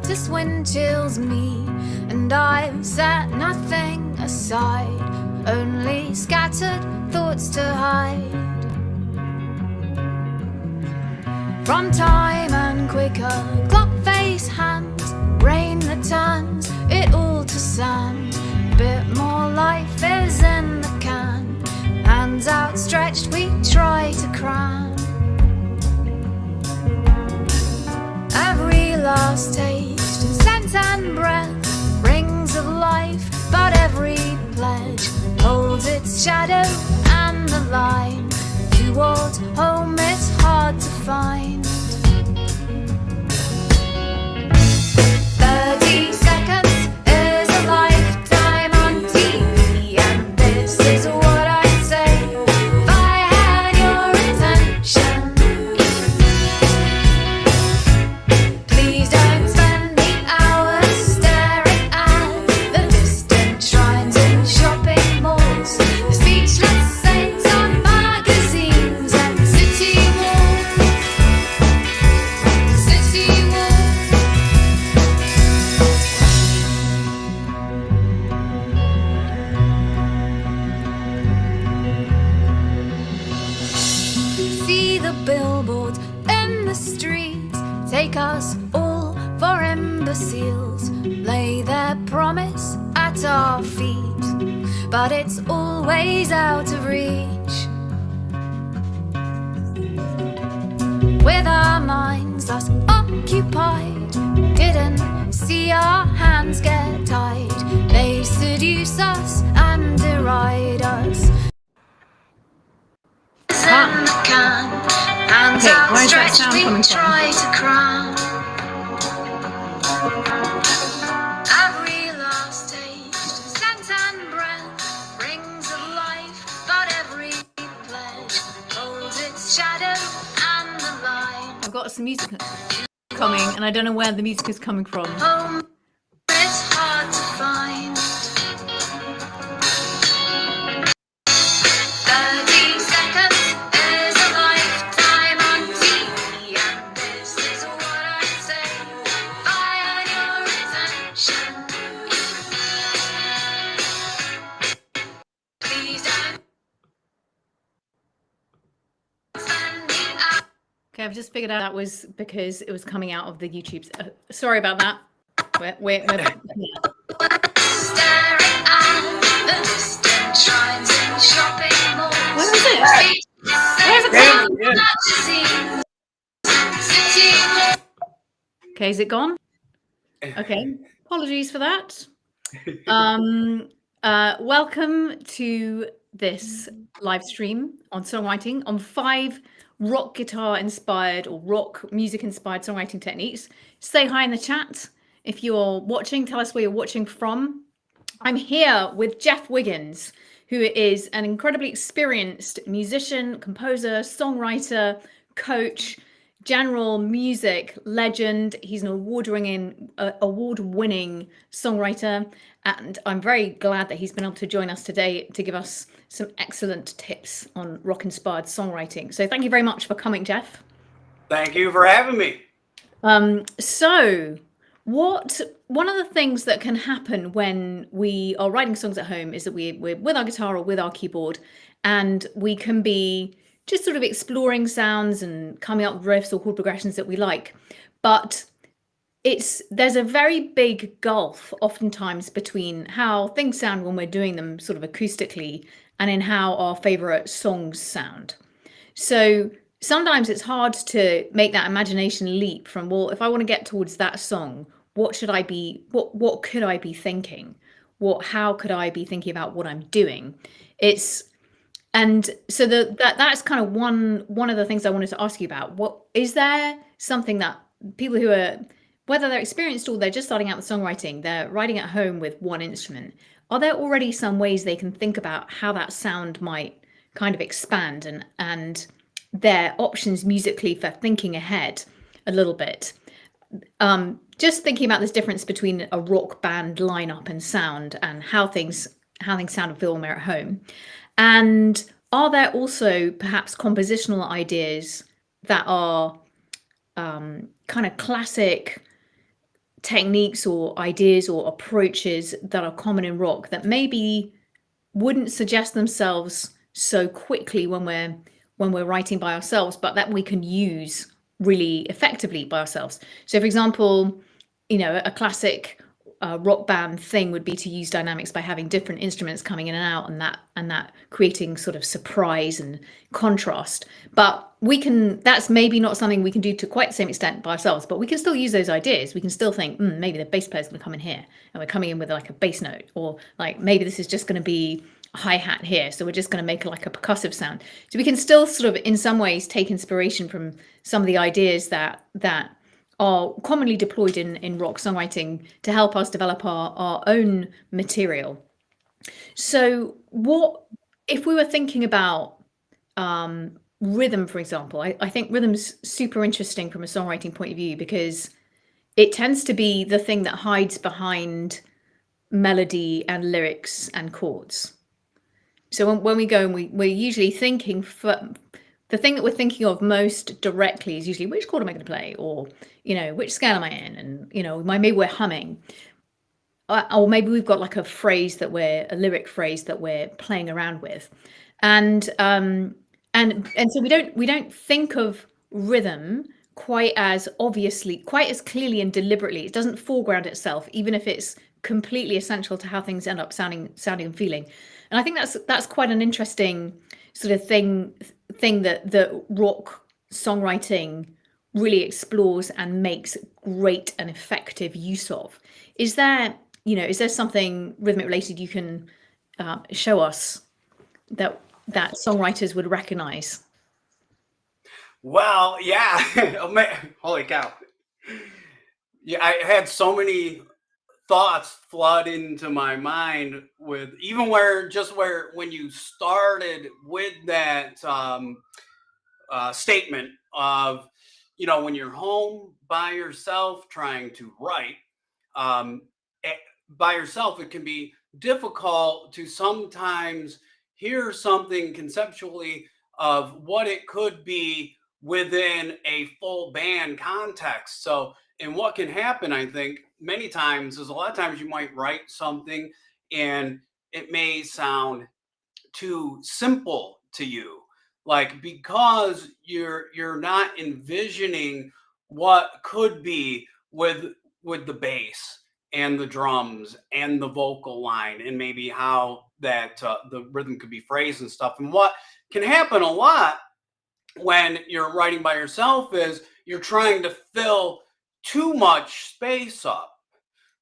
This wind chills me, and I've set nothing aside, only scattered thoughts to hide from time and quicker clock face hands, rain that turns it all to sand. Bit more life is in the can, hands outstretched we try to cram. Every last taste and scent and breath, rings of life, but every pledge holds its shadow, and the line towards home is hard to find. 30 seconds is a lifetime on TV, and this is what I'd say if I had your attention. Please don't spend the hours staring at the distant shrines and shopping malls, the speechless saints on magazines and city walls. City walls. See the billboards in the streets, take us all for imbeciles, lay their promise at our feet, but it's always out of reach. With our minds thus occupied, didn't see our hands get tied. They seduce us and deride us. In the can, hands Okay, where's that outstretched, sound we coming from? try to cram. Every last taste, scent and breath, rings of life, but every pledge holds its shadow, and the line I've got some music coming, and I don't know where the music is coming from. home is hard to find. 30 seconds is a lifetime on TV, and this is what I'd say if I had your attention. Please don't spend the hours. Okay, I've just figured out that was because it was coming out of the YouTube's. Sorry about that. We're Staring at the distant shrines and shopping malls. Where is it? Where's it Magazines, city walls. Okay, is it gone? Okay, apologies for that. Welcome to this live stream on songwriting on 5 rock guitar inspired or rock music inspired songwriting techniques. Say hi in the chat. If you're watching, tell us where you're watching from. I'm here with Jeff Wiggins, who is an incredibly experienced musician, composer, songwriter, coach, general music legend. He's an award-winning songwriter, and I'm very glad that he's been able to join us today to give us some excellent tips on rock-inspired songwriting. So thank you very much for coming, Jeff. Thank you for having me. So one of the things that can happen when we are writing songs at home is that we're with our guitar or with our keyboard, and we can be just sort of exploring sounds and coming up with riffs or chord progressions that we like. But there's a very big gulf oftentimes between how things sound when we're doing them sort of acoustically and in how our favorite songs sound. So sometimes it's hard to make that imagination leap from, well, if I want to get towards that song, what could I be thinking? How could I be thinking about what I'm doing? And so that's kind of one of the things I wanted to ask you about. What is there something that people who are, whether they're experienced or they're just starting out with songwriting, they're writing at home with one instrument, are there already some ways they can think about how that sound might kind of expand and their options musically for thinking ahead a little bit? Just thinking about this difference between a rock band lineup and sound and how things sound and feel when we're at home. And are there also perhaps compositional ideas that are kind of classic techniques or ideas or approaches that are common in rock that maybe wouldn't suggest themselves so quickly when we're writing by ourselves, but that we can use really effectively by ourselves. So, for example, a classic rock band thing would be to use dynamics by having different instruments coming in and out, and that creating sort of surprise and contrast. But that's maybe not something we can do to quite the same extent by ourselves, but we can still use those ideas. We can still think, maybe the bass player's going to come in here and we're coming in with like a bass note, or like maybe this is just going to be a hi-hat here, so we're just going to make like a percussive sound. So we can still sort of in some ways take inspiration from some of the ideas that are commonly deployed in rock songwriting to help us develop our own material. So what if we were thinking about rhythm, for example? I think rhythm's super interesting from a songwriting point of view because it tends to be the thing that hides behind melody and lyrics and chords. So when we go and we're usually thinking the thing that we're thinking of most directly is usually which chord am I going to play, or which scale am I in, and maybe we're humming, or maybe we've got like a lyric phrase that we're playing around with, and so we don't think of rhythm quite as obviously, quite as clearly and deliberately. It doesn't foreground itself, even if it's completely essential to how things end up sounding and feeling. And I think that's quite an interesting sort of thing that rock songwriting really explores and makes great and effective use of. Is there something rhythmic related you can show us that songwriters would recognize? Well, yeah. Oh, man. Holy cow. Yeah, I had so many thoughts flood into my mind with even when you started with that statement of when you're home by yourself trying to write um, by yourself, it can be difficult to sometimes hear something conceptually of what it could be within a full band context. So, and what can happen, I think, many times is a lot of times you might write something and it may sound too simple to you, like because you're not envisioning what could be with the bass and the drums and the vocal line and maybe how that the rhythm could be phrased and stuff. And what can happen a lot when you're writing by yourself is you're trying to fill too much space up.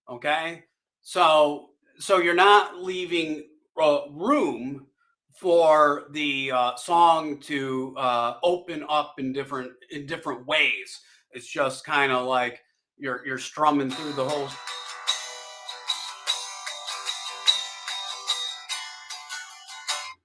Okay, so you're not leaving room for the song to open up in different ways. It's just kind of like you're strumming through the whole.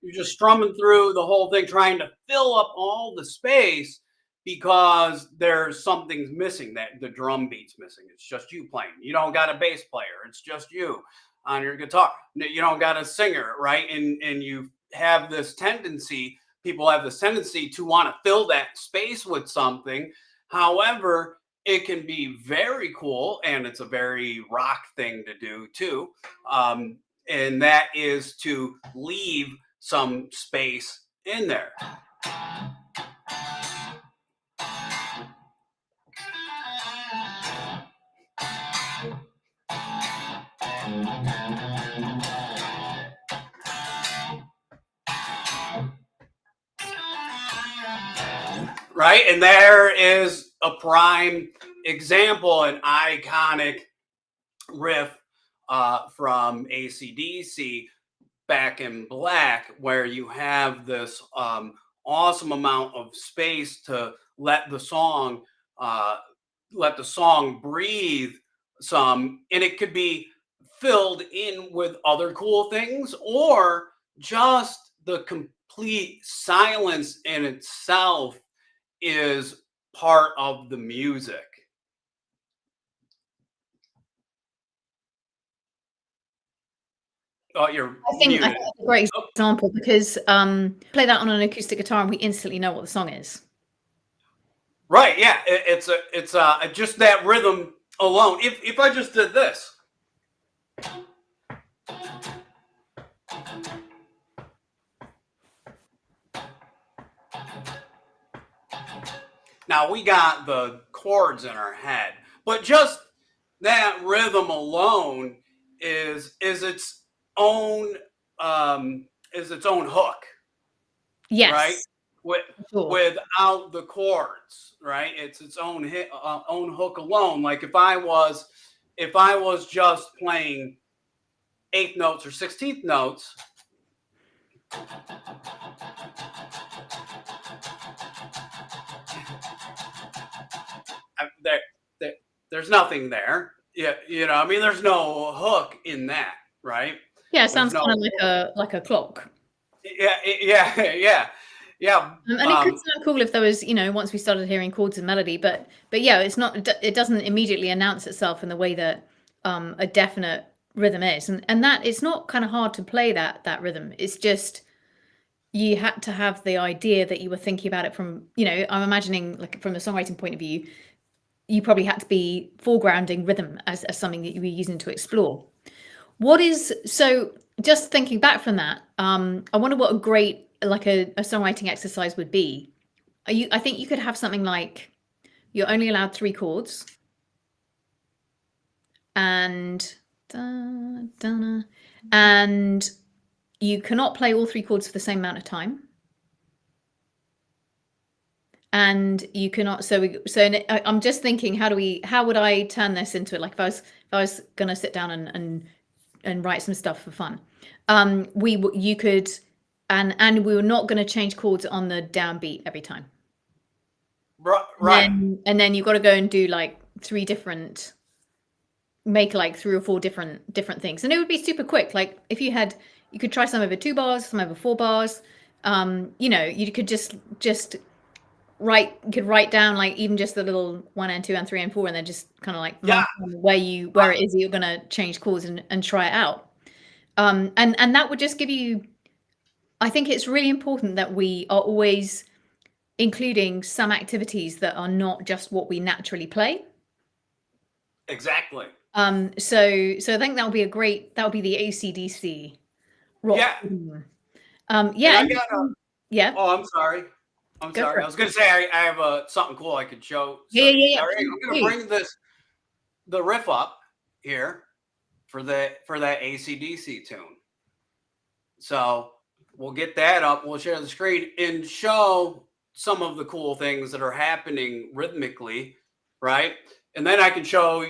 You're just strumming through the whole thing, trying to fill up all the space because there's something's missing. That the drum beat's missing. It's just you playing. You don't got a bass player. It's just you on your guitar. You don't got a singer, right? And you have this tendency. People have this tendency to want to fill that space with something. However, it can be very cool, and it's a very rock thing to do too. And that is to leave some space in there. Right, and there is a prime example, an iconic riff from AC/DC, Back in Black, where you have this awesome amount of space to let the song breathe some, and it could be filled in with other cool things or just the complete silence in itself is part of the music. Oh, you're I think muted. that's a great example because play that on an acoustic guitar and we instantly know what the song is. Right, yeah, it's just that rhythm alone. If I just did this. Now we got the chords in our head, but just that rhythm alone is its own hook, right? Yes, With, sure. without the chords, right? It's its own own hook alone. Like if I was just playing eighth notes or 16th notes, there, there there's nothing there. Yeah, I mean, there's no hook in that, right? Yeah, it There's sounds no kind of like a clock. yeah. And it could sound cool if there was, once we started hearing chords and melody, but yeah, it's not. It doesn't immediately announce itself in the way that a definite rhythm is, and that it's not kind of hard to play that rhythm. It's just you had to have the idea that you were thinking about it from, I'm imagining like from a songwriting point of view, you probably had to be foregrounding rhythm as something that you were using to explore. So just thinking back from that, I wonder what a great like a songwriting exercise would be. I think you could have something like you're only allowed 3 chords and and you cannot play all 3 chords for the same amount of time. And you cannot. I'm just thinking, how would I turn this into it? Like if I was gonna sit down and write some stuff for fun, you could, and we were not going to change chords on the downbeat every time. Right. And then you've got to go and do like make like 3 or 4 different things, and it would be super quick. Like if you could try some over 2 bars, some over 4 bars. You could just write down like even just the little 1 and 2 and 3 and 4, and then just kind of like where it is that you're going to change chords and try it out. And that would just give you, I think it's really important that we are always including some activities that are not just what we naturally play. Exactly. So I think that would be the AC/DC rock. Yeah. Yeah. Oh, I'm sorry. I was going to say I have something cool I could show. Yeah. I'm going to bring the riff up here for that AC/DC tune. So we'll get that up. We'll share the screen and show some of the cool things that are happening rhythmically, right? And then I can show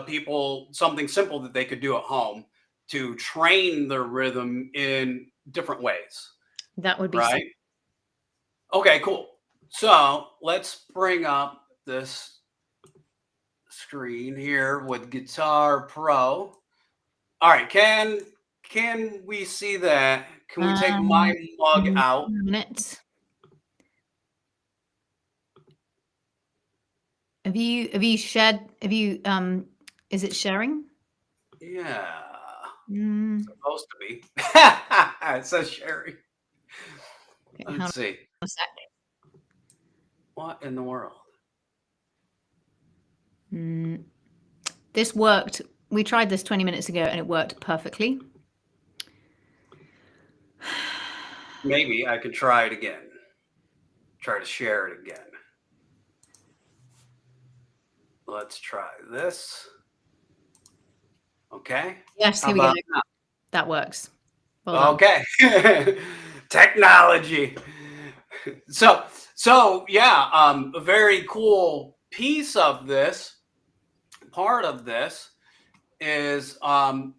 people something simple that they could do at home to train their rhythm in different ways. That would be right. Okay, cool. So let's bring up this screen here with Guitar Pro. All right, can we see that? Can we take my mug out? A minute. Have you shared? Is it sharing? Yeah. It's supposed to be. It says sharing. Okay, let's see. A sec. What in the world? This worked. We tried this 20 minutes ago and it worked perfectly. Maybe I could try it again. Try to share it again. Let's try this. Okay. Yes, here we go. That works. Well okay. Technology. So yeah, a very cool piece of this, part of this is the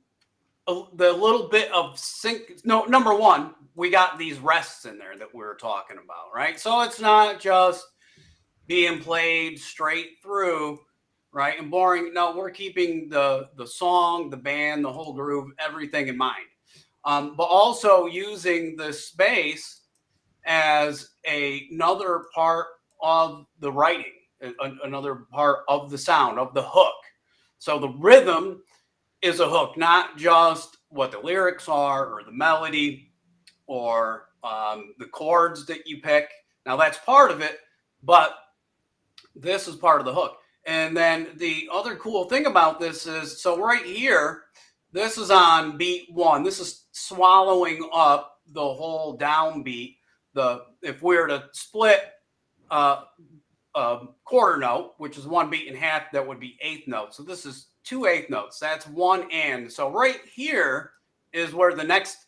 little bit of sync. No, number one, we got these rests in there that we were talking about, right? So it's not just being played straight through, right, and boring. No, we're keeping the song, the band, the whole groove, everything in mind. But also using the space as another part of the writing, another part of the sound, of the hook. So the rhythm is a hook, not just what the lyrics are or the melody or the chords that you pick. Now that's part of it, but this is part of the hook. And then the other cool thing about this is, so right here, this is on beat 1. This is swallowing up the whole downbeat. If we were to split a quarter note, which is 1 beat in half, that would be 1/8 notes. So this is 2 1/8 notes. That's 1 and. So right here is where the next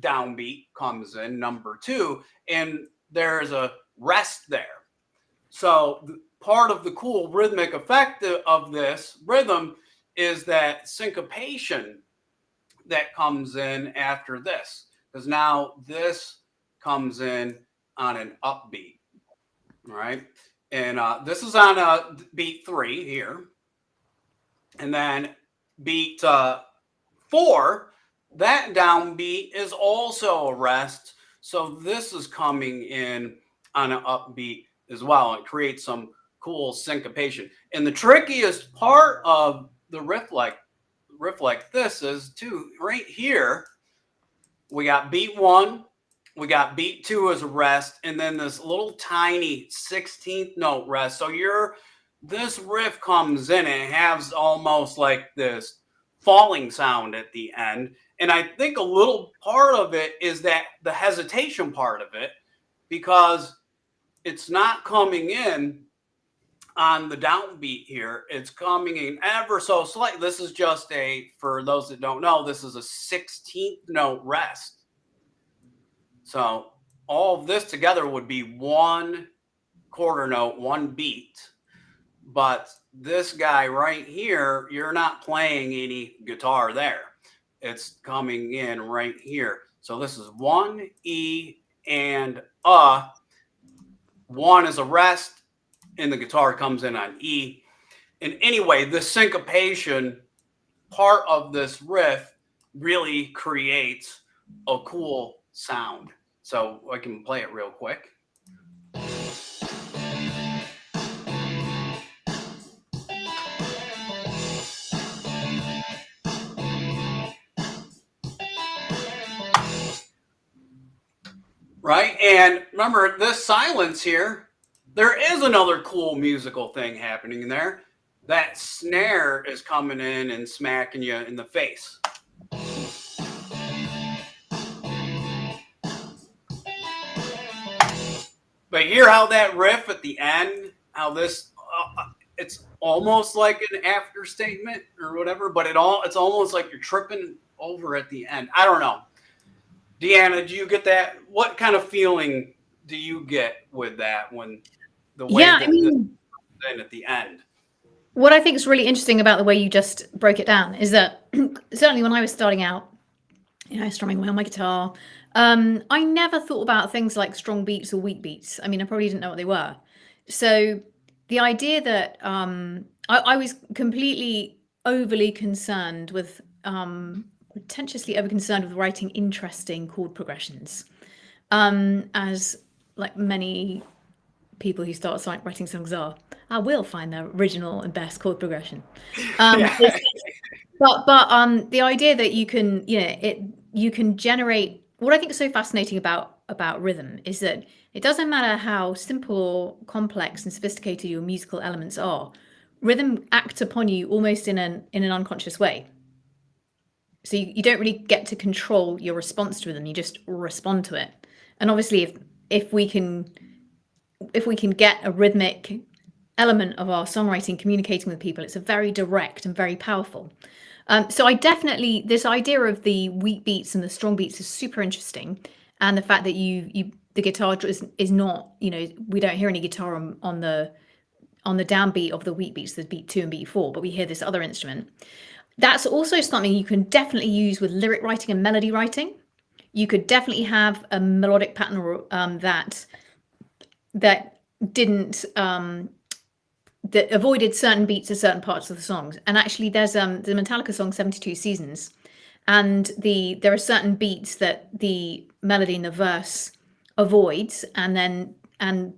downbeat comes in, number 2, and there's a rest there. So part of the cool rhythmic effect of this rhythm is that syncopation that comes in after this, because now this comes in on an upbeat. All right. And this is on beat 3 here. And then beat 4, that downbeat is also a rest. So this is coming in on an upbeat as well. It creates some cool syncopation. And the trickiest part of the riff like this is too, right here, we got beat 1, we got beat 2 as a rest, and then this little tiny 16th note rest. So this riff comes in and it has almost like this falling sound at the end. And I think a little part of it is that the hesitation part of it, because it's not coming in on the downbeat here. It's coming in ever so slight. This is just for those that don't know, this is a 16th note rest. So all of this together would be 1 quarter note, 1 beat. But this guy right here, you're not playing any guitar there. It's coming in right here. So this is 1 E and 1 is a rest, and the guitar comes in on E. And anyway, the syncopation part of this riff really creates a cool sound. So I can play it real quick. Right? And remember, this silence here, there is another cool musical thing happening in there. That snare is coming in and smacking you in the face. But hear how that riff at the end, how this, it's almost like an after statement or whatever, but it's almost like you're tripping over at the end. I don't know. Deanna, do you get that? What kind of feeling do you get with that when the way that this comes in at the end? What I think is really interesting about the way you just broke it down is that certainly when I was starting out, strumming away on my guitar, I never thought about things like strong beats or weak beats. I mean, I probably didn't know what they were. So the idea that I was completely overly concerned with, pretentiously over concerned with writing interesting chord progressions, as like many people who start writing songs are. I will find the original and best chord progression. But the idea that you can, you can generate. What I think is so fascinating about rhythm is that it doesn't matter how simple or complex and sophisticated your musical elements are. Rhythm acts upon you almost in an unconscious way. So you don't really get to control your response to rhythm. You just respond to it. And obviously, if we can get a rhythmic element of our songwriting communicating with people, it's a very direct and very powerful. So I definitely, this idea of the weak beats and the strong beats is super interesting, and the fact that the guitar is not, we don't hear any guitar on the downbeat of the weak beats, the beat 2 and beat 4, but we hear this other instrument. That's also something you can definitely use with lyric writing and melody writing. You could definitely have a melodic pattern that didn't that avoided certain beats at certain parts of the songs. And actually, there's the Metallica song 72 Seasons, and there are certain beats that the melody in the verse avoids, and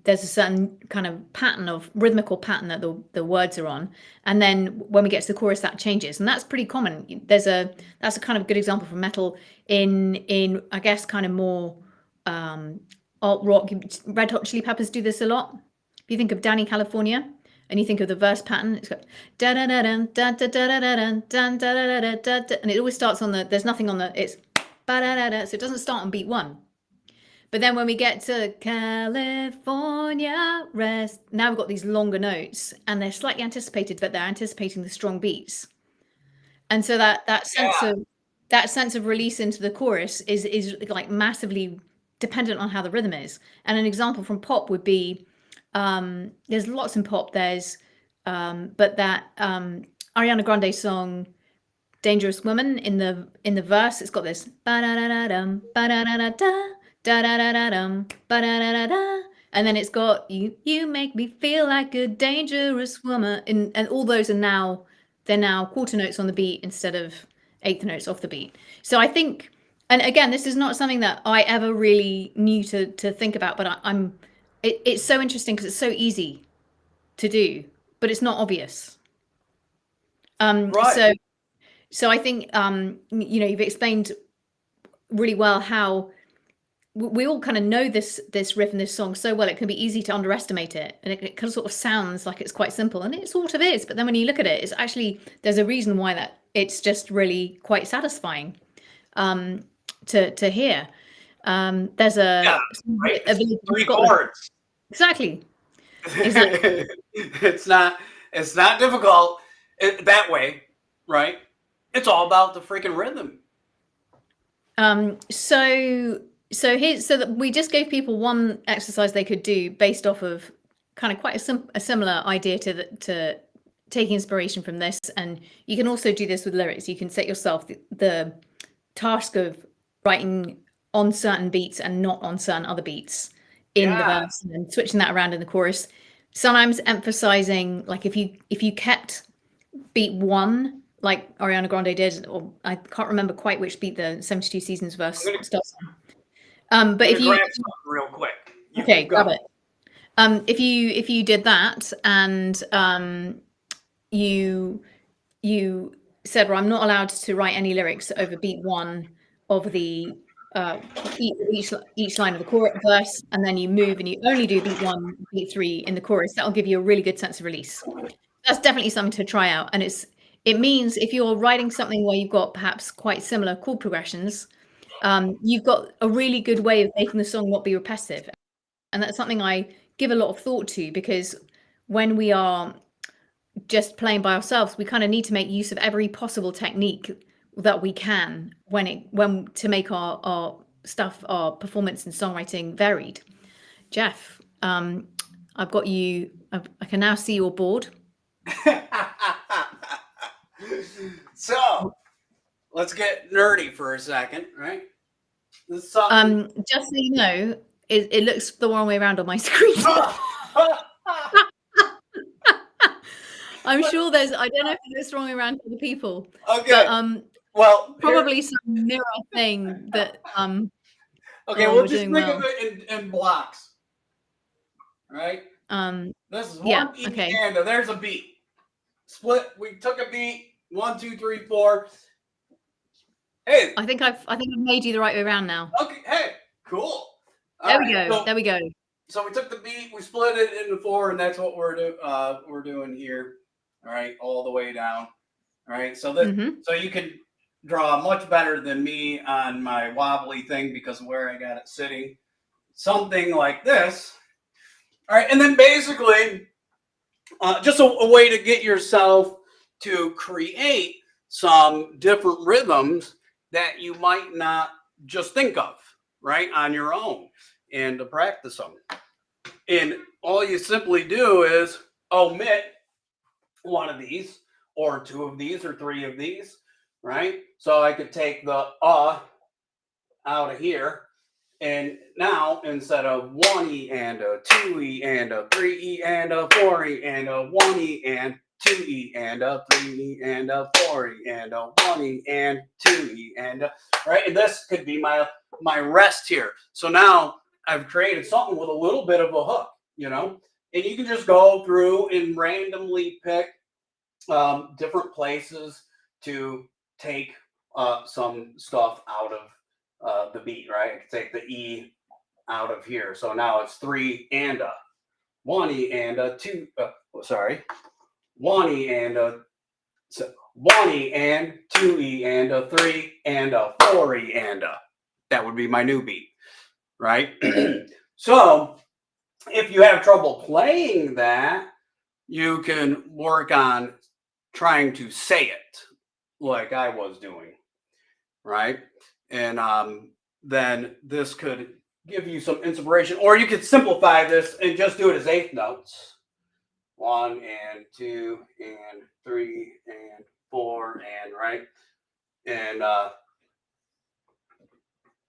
there's a certain kind of rhythmical pattern that the words are on, and then when we get to the chorus, that changes, and that's pretty common. That's a kind of good example from metal. In I guess kind of more alt rock, Red Hot Chili Peppers do this a lot. If you think of Danny California, and you think of the verse pattern, it's got da da da dun da da da da da dun dun da da da da da, and it always starts on the. There's nothing on the. It's ba da da da, so it doesn't start on beat 1. But then when we get to California rest, now we've got these longer notes, and they're slightly anticipated, but they're anticipating the strong beats. And so that sense of release into the chorus is like massively dependent on how the rhythm is. And an example from pop would be, there's lots in pop. There's but that Ariana Grande song "Dangerous Woman" in the verse, it's got this ba da da da dum ba da da da da da da da da dum ba da da da da, and then it's got you make me feel like a dangerous woman, and all those are they're now quarter notes on the beat instead of eighth notes off the beat. So I think, and again, this is not something that I ever really knew to think about, but it's so interesting because it's so easy to do, but it's not obvious. Right. So I think you've explained really well how we all kind of know this riff and this song so well, it can be easy to underestimate it, and it kind of sort of sounds like it's quite simple, and it sort of is, but then when you look at it, it's actually, there's a reason why that it's just really quite satisfying to hear. There's right. a village in 3 Scotland. chords. Exactly. It's not difficult that way, right? It's all about the freaking rhythm. So that we just gave people one exercise they could do based off of kind of quite a similar idea to taking inspiration from this. And you can also do this with lyrics. You can set yourself the task of writing on certain beats and not on certain other beats in the verse, and then switching that around in the chorus. Sometimes emphasizing, like if you kept beat 1 like Ariana Grande did, or I can't remember quite which beat the 72 Seasons verse starts on. But if you real quick, okay, grab it. If you did that, and you said, well, I'm not allowed to write any lyrics over beat 1 of the each line of the chorus verse, and then you move and you only do beat 1, beat 3 in the chorus, that'll give you a really good sense of release. That's definitely something to try out. And it means if you're writing something where you've got perhaps quite similar chord progressions, you've got a really good way of making the song not be repetitive. And that's something I give a lot of thought to, because when we are just playing by ourselves, we kind of need to make use of every possible technique that we can when to make our stuff, our performance and songwriting varied. Jeff, I've got you. I can now see your board. So let's get nerdy for a second, right? Just so you know, it looks the wrong way around on my screen. I'm sure I don't know if it looks the wrong way around for the people. Okay. But, well, probably some mirror thing that okay, we'll just think of it in blocks. Right? This is one E and there's a beat. Split. We took a beat. 1, 2, 3, 4. Hey. I think I've made you the right way around now. Okay. Hey, cool. There we go. There we go. So we took the beat, we split it into 4, and that's what we're doing here. All right, all the way down. All right. So so you can draw much better than me on my wobbly thing because of where I got it sitting. Something like this. All right, and then basically just a way to get yourself to create some different rhythms that you might not just think of, right, on your own, and to practice them. And all you simply do is omit one of these, or 2 of these, or 3 of these, right? So I could take the out of here, and now instead of 1E and a 2E and a 3E and a 4E and a 1E and 2E and a 3E and a 4E and a 1E and 2E and right, and this could be my rest here. So now I've created something with a little bit of a hook, and you can just go through and randomly pick different places to take some stuff out of the beat, right? I can take the E out of here. So now it's 3 and a, 1 E and a 2. Sorry, 1 E and a 1 E and 2 E and a 3 and a 4 E and a. That would be my new beat, right? So if you have trouble playing that, you can work on trying to say it like I was doing, right? And then this could give you some inspiration, or you could simplify this and just do it as eighth notes. 1 and 2 and 3 and 4 and right. And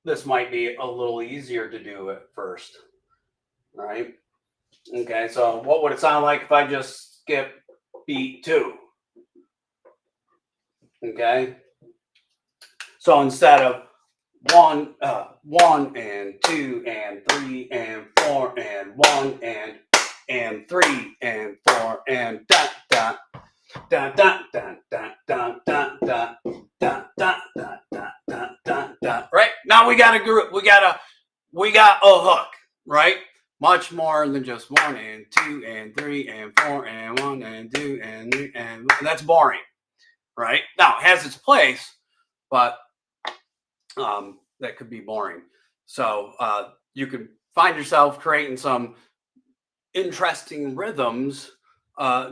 this might be a little easier to do at first, right? Okay, so what would it sound like if I just skip beat 2? Okay, so instead of 1 and 2 and 3 and 4 and 1 and 3 and 4 and dot dot dot dot dot dot dot dot dot dot dot dot dot dot dot. Right now we got a group. We got a hook. Right, much more than just 1 and 2 and 3 and 4 and 1 and 2 and 3 and that's boring. Right now it has its place, but that could be boring. So you could find yourself creating some interesting rhythms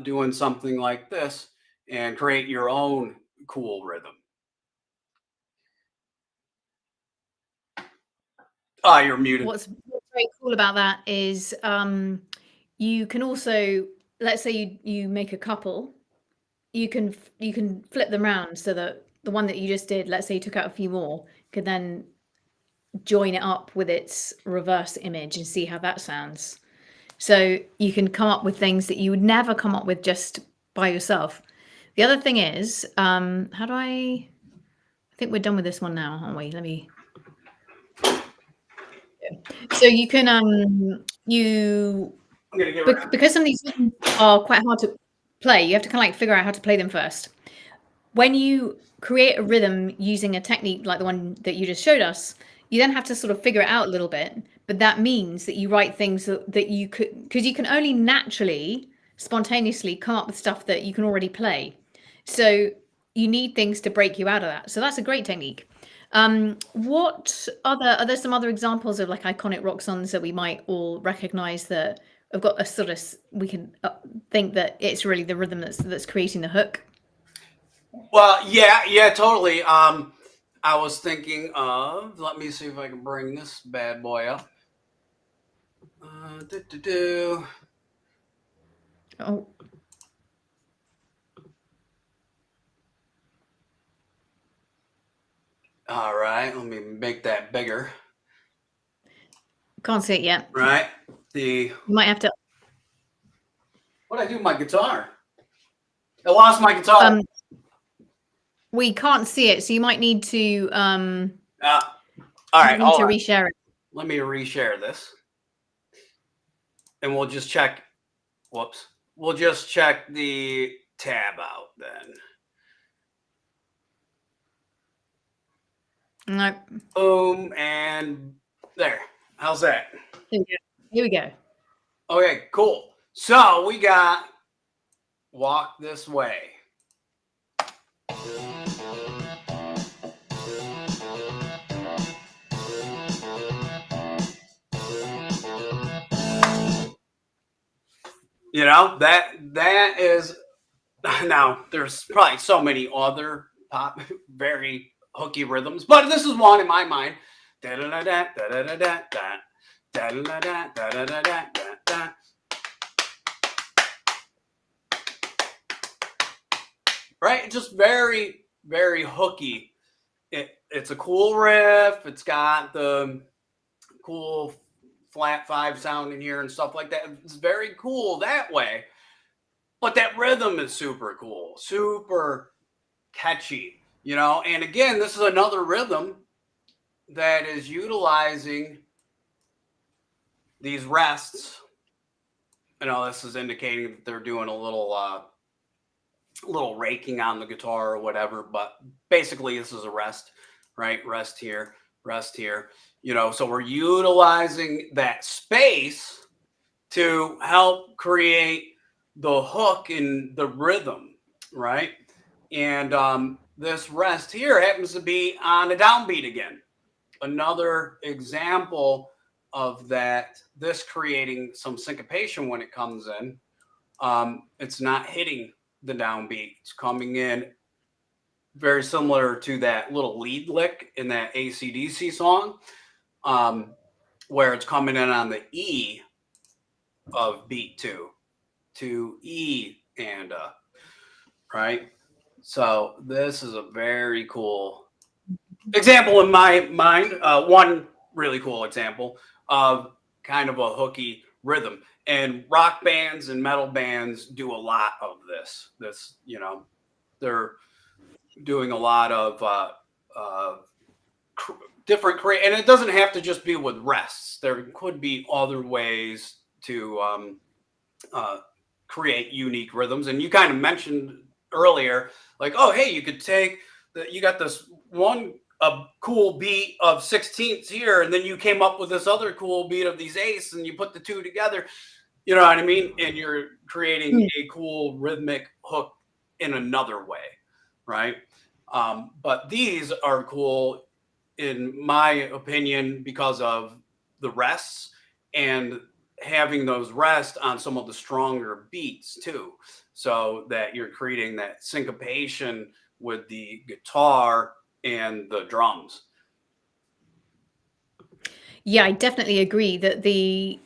doing something like this and create your own cool rhythm. You're muted. What's very cool about that is you can also, let's say you make a couple, you can flip them around so that the one that you just did, let's say you took out a few more, could then join it up with its reverse image and see how that sounds. So you can come up with things that you would never come up with just by yourself. The other thing is, how do I think we're done with this one now, aren't we? Let me. So you can because some of these are quite hard to play, you have to kind of like figure out how to play them first. When you create a rhythm using a technique like the one that you just showed us, you then have to sort of figure it out a little bit. But that means that you write things that you could, because you can only naturally, spontaneously come up with stuff that you can already play. So you need things to break you out of that. So that's a great technique. What are there some other examples of like iconic rock songs that we might all recognize that have got a sort of, we can think that it's really the rhythm that's creating the hook? Well, yeah, totally. I was thinking of, let me see if I can bring this bad boy up. Oh. All right, let me make that bigger. Can't see it yet. Right. You might have to. What'd I do with my guitar? I lost my guitar. We can't see it, so you might need to. All right. Need to reshare it. Let me reshare this, and we'll just check. Whoops. We'll just check the tab out then. Nope. Boom, and there. How's that? Here we go. Okay, cool. So we got Walk This Way. You know, that is, now there's probably so many other pop very hooky rhythms, but this is one in my mind. Right? It's just very, very hooky. It's a cool riff. It's got the cool flat 5 sound in here and stuff like that. It's very cool that way. But that rhythm is super cool, super catchy, you know? And again, this is another rhythm that is utilizing these rests. You know, this is indicating that they're doing a little raking on the guitar or whatever, but basically this is a rest, right? Rest here, you know, so we're utilizing that space to help create the hook and the rhythm, right? And this rest here happens to be on a downbeat again. Another example of that, this creating some syncopation when it comes in. It's not hitting the downbeat, it's coming in very similar to that little lead lick in that AC/DC song, where it's coming in on the E of beat two to E and right. So this is a very cool example in my mind. One really cool example of kind of a hooky rhythm. And rock bands and metal bands do a lot of this. They're doing a lot of different create, and it doesn't have to just be with rests. There could be other ways to create unique rhythms. And you kind of mentioned earlier, like, oh, hey, you could take you got this one a cool beat of 16ths here, and then you came up with this other cool beat of these eighths, and you put the two together. You know what I mean? And you're creating a cool rhythmic hook in another way, right? But these are cool, in my opinion, because of the rests and having those rests on some of the stronger beats too, so that you're creating that syncopation with the guitar and the drums. Yeah, I definitely agree that the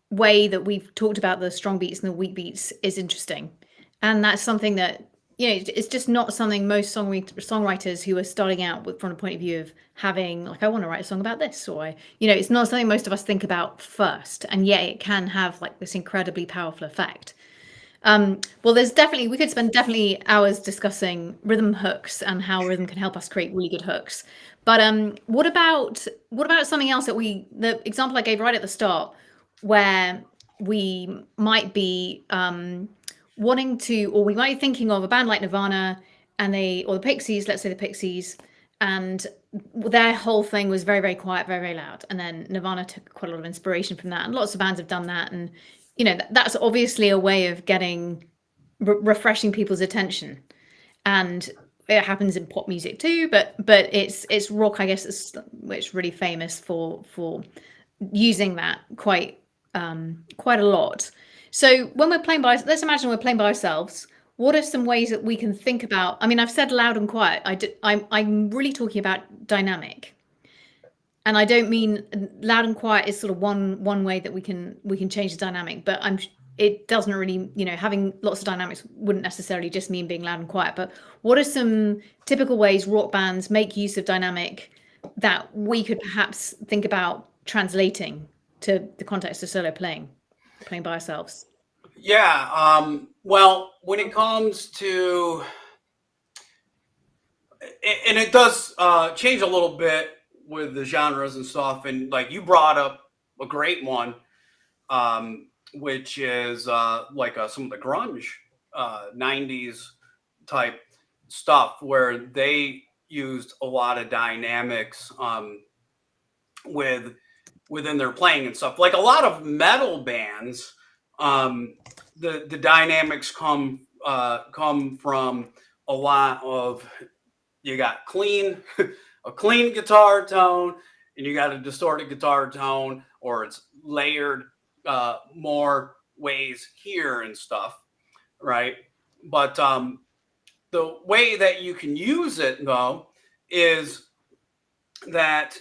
way that we've talked about the strong beats and the weak beats is interesting, and that's something that, you know, it's just not something most songwriters who are starting out with from a point of view of having, like, I want to write a song about this, or it's not something most of us think about first, and yet it can have like this incredibly powerful effect. Well, we could spend definitely hours discussing rhythm hooks and how rhythm can help us create really good hooks. But what about something else the example I gave right at the start, where we might be wanting to, or we might be thinking of a band like Nirvana or the Pixies, let's say the Pixies, and their whole thing was very, very quiet, very, very loud. And then Nirvana took quite a lot of inspiration from that, and lots of bands have done that. And that's obviously a way of getting refreshing people's attention, and it happens in pop music too. But it's rock, I guess, it's really famous for using that quite a lot. So when we're playing let's imagine we're playing by ourselves. What are some ways that we can think about? I mean, I've said loud and quiet. I'm really talking about dynamic. And I don't mean loud and quiet is sort of one way that we can change the dynamic, but it doesn't really, having lots of dynamics wouldn't necessarily just mean being loud and quiet. But what are some typical ways rock bands make use of dynamic that we could perhaps think about translating to the context of solo playing by ourselves? Yeah. Well, when it comes to, and it does change a little bit with the genres and stuff, and like you brought up a great one, which is like some of the grunge 90s type stuff, where they used a lot of dynamics within their playing and stuff. Like a lot of metal bands, the dynamics come from a lot of, you got a clean guitar tone, and you got a distorted guitar tone, or it's layered more ways here and stuff, right? But the way that you can use it, though, is that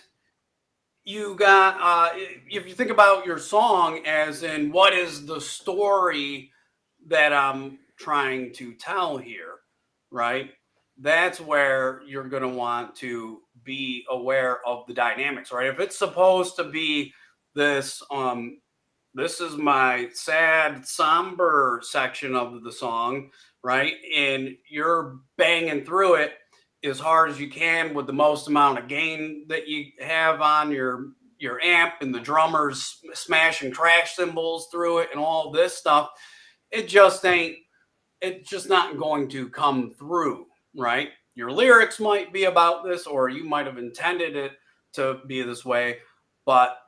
you got, if you think about your song as in what is the story that I'm trying to tell here, right? That's where you're going to want to be aware of the dynamics, right? If it's supposed to be this, this is my sad, somber section of the song, right? And you're banging through it as hard as you can with the most amount of gain that you have on your amp, and the drummers smash and crash cymbals through it and all this stuff. It's just not going to come through, right? Your lyrics might be about this, or you might have intended it to be this way, but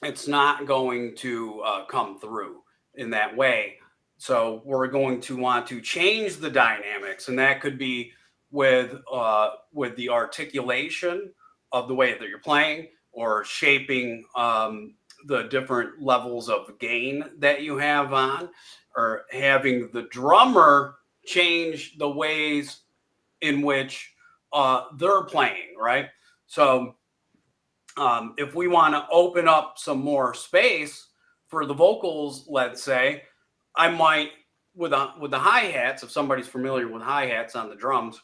it's not going to come through in that way. So we're going to want to change the dynamics, and that could be with the articulation of the way that you're playing, or shaping the different levels of gain that you have on, or having the drummer change the ways in which they're playing, right? So if we want to open up some more space for the vocals, let's say, I might, with the hi hats. If somebody's familiar with hi hats on the drums,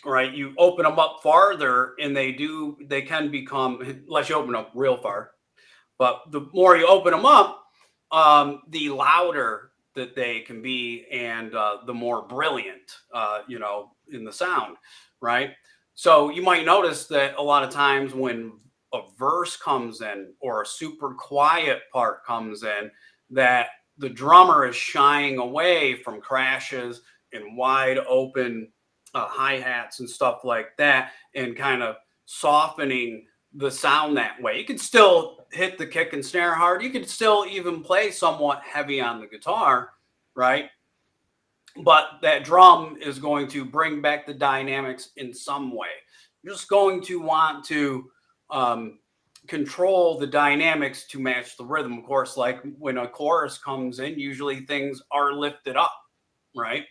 right? You open them up farther, and they can become, unless you open up real far. But the more you open them up, the louder that they can be, and the more brilliant, in the sound, right? So you might notice that a lot of times when a verse comes in, or a super quiet part comes in, that the drummer is shying away from crashes and wide open hi-hats and stuff like that, and kind of softening the sound that way. You can still hit the kick and snare hard. You could still even play somewhat heavy on the guitar, right? But that drum is going to bring back the dynamics in some way. You're just going to want to control the dynamics to match the rhythm. Of course, like when a chorus comes in, usually things are lifted up, right?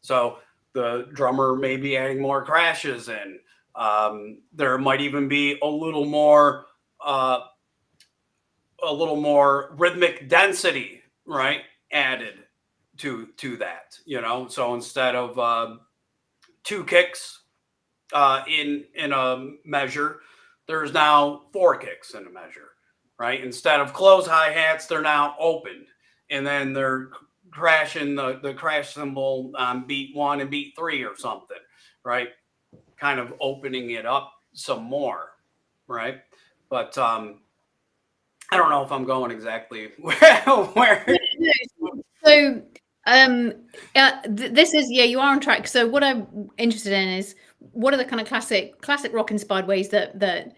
So the drummer may be adding more crashes in. There might even be a little more rhythmic density, right, added to that. So instead of two kicks in a measure, there's now 4 kicks in a measure, right? Instead of closed hi-hats, they're now opened, and then they're crashing the crash cymbal on beat 1 and beat 3 or something, right? Kind of opening it up some more, right? But I don't know if I'm going exactly where. So this is, you are on track. So what I'm interested in is, what are the kind of classic rock inspired ways that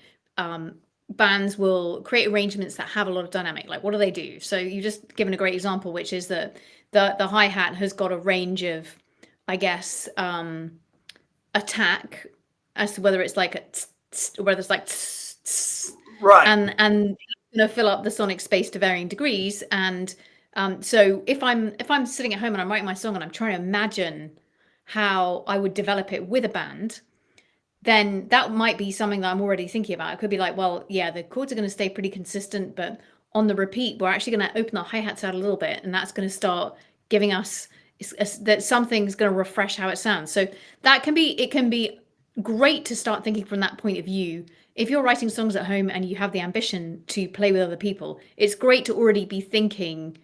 bands will create arrangements that have a lot of dynamic? Like, what do they do? So you just given a great example, which is that the hi-hat has got a range of, I guess, attack, as to whether it's like whether it's like right, and fill up the sonic space to varying degrees. And so if I'm sitting at home and I'm writing my song and I'm trying to imagine how I would develop it with a band, then that might be something that I'm already thinking about. It could be like, well, yeah, the chords are going to stay pretty consistent, but on the repeat, we're actually going to open the hi-hats out a little bit, and that's going to start giving us that something's going to refresh how it sounds. So it can be great to start thinking from that point of view. If you're writing songs at home and you have the ambition to play with other people, it's great to already be thinking,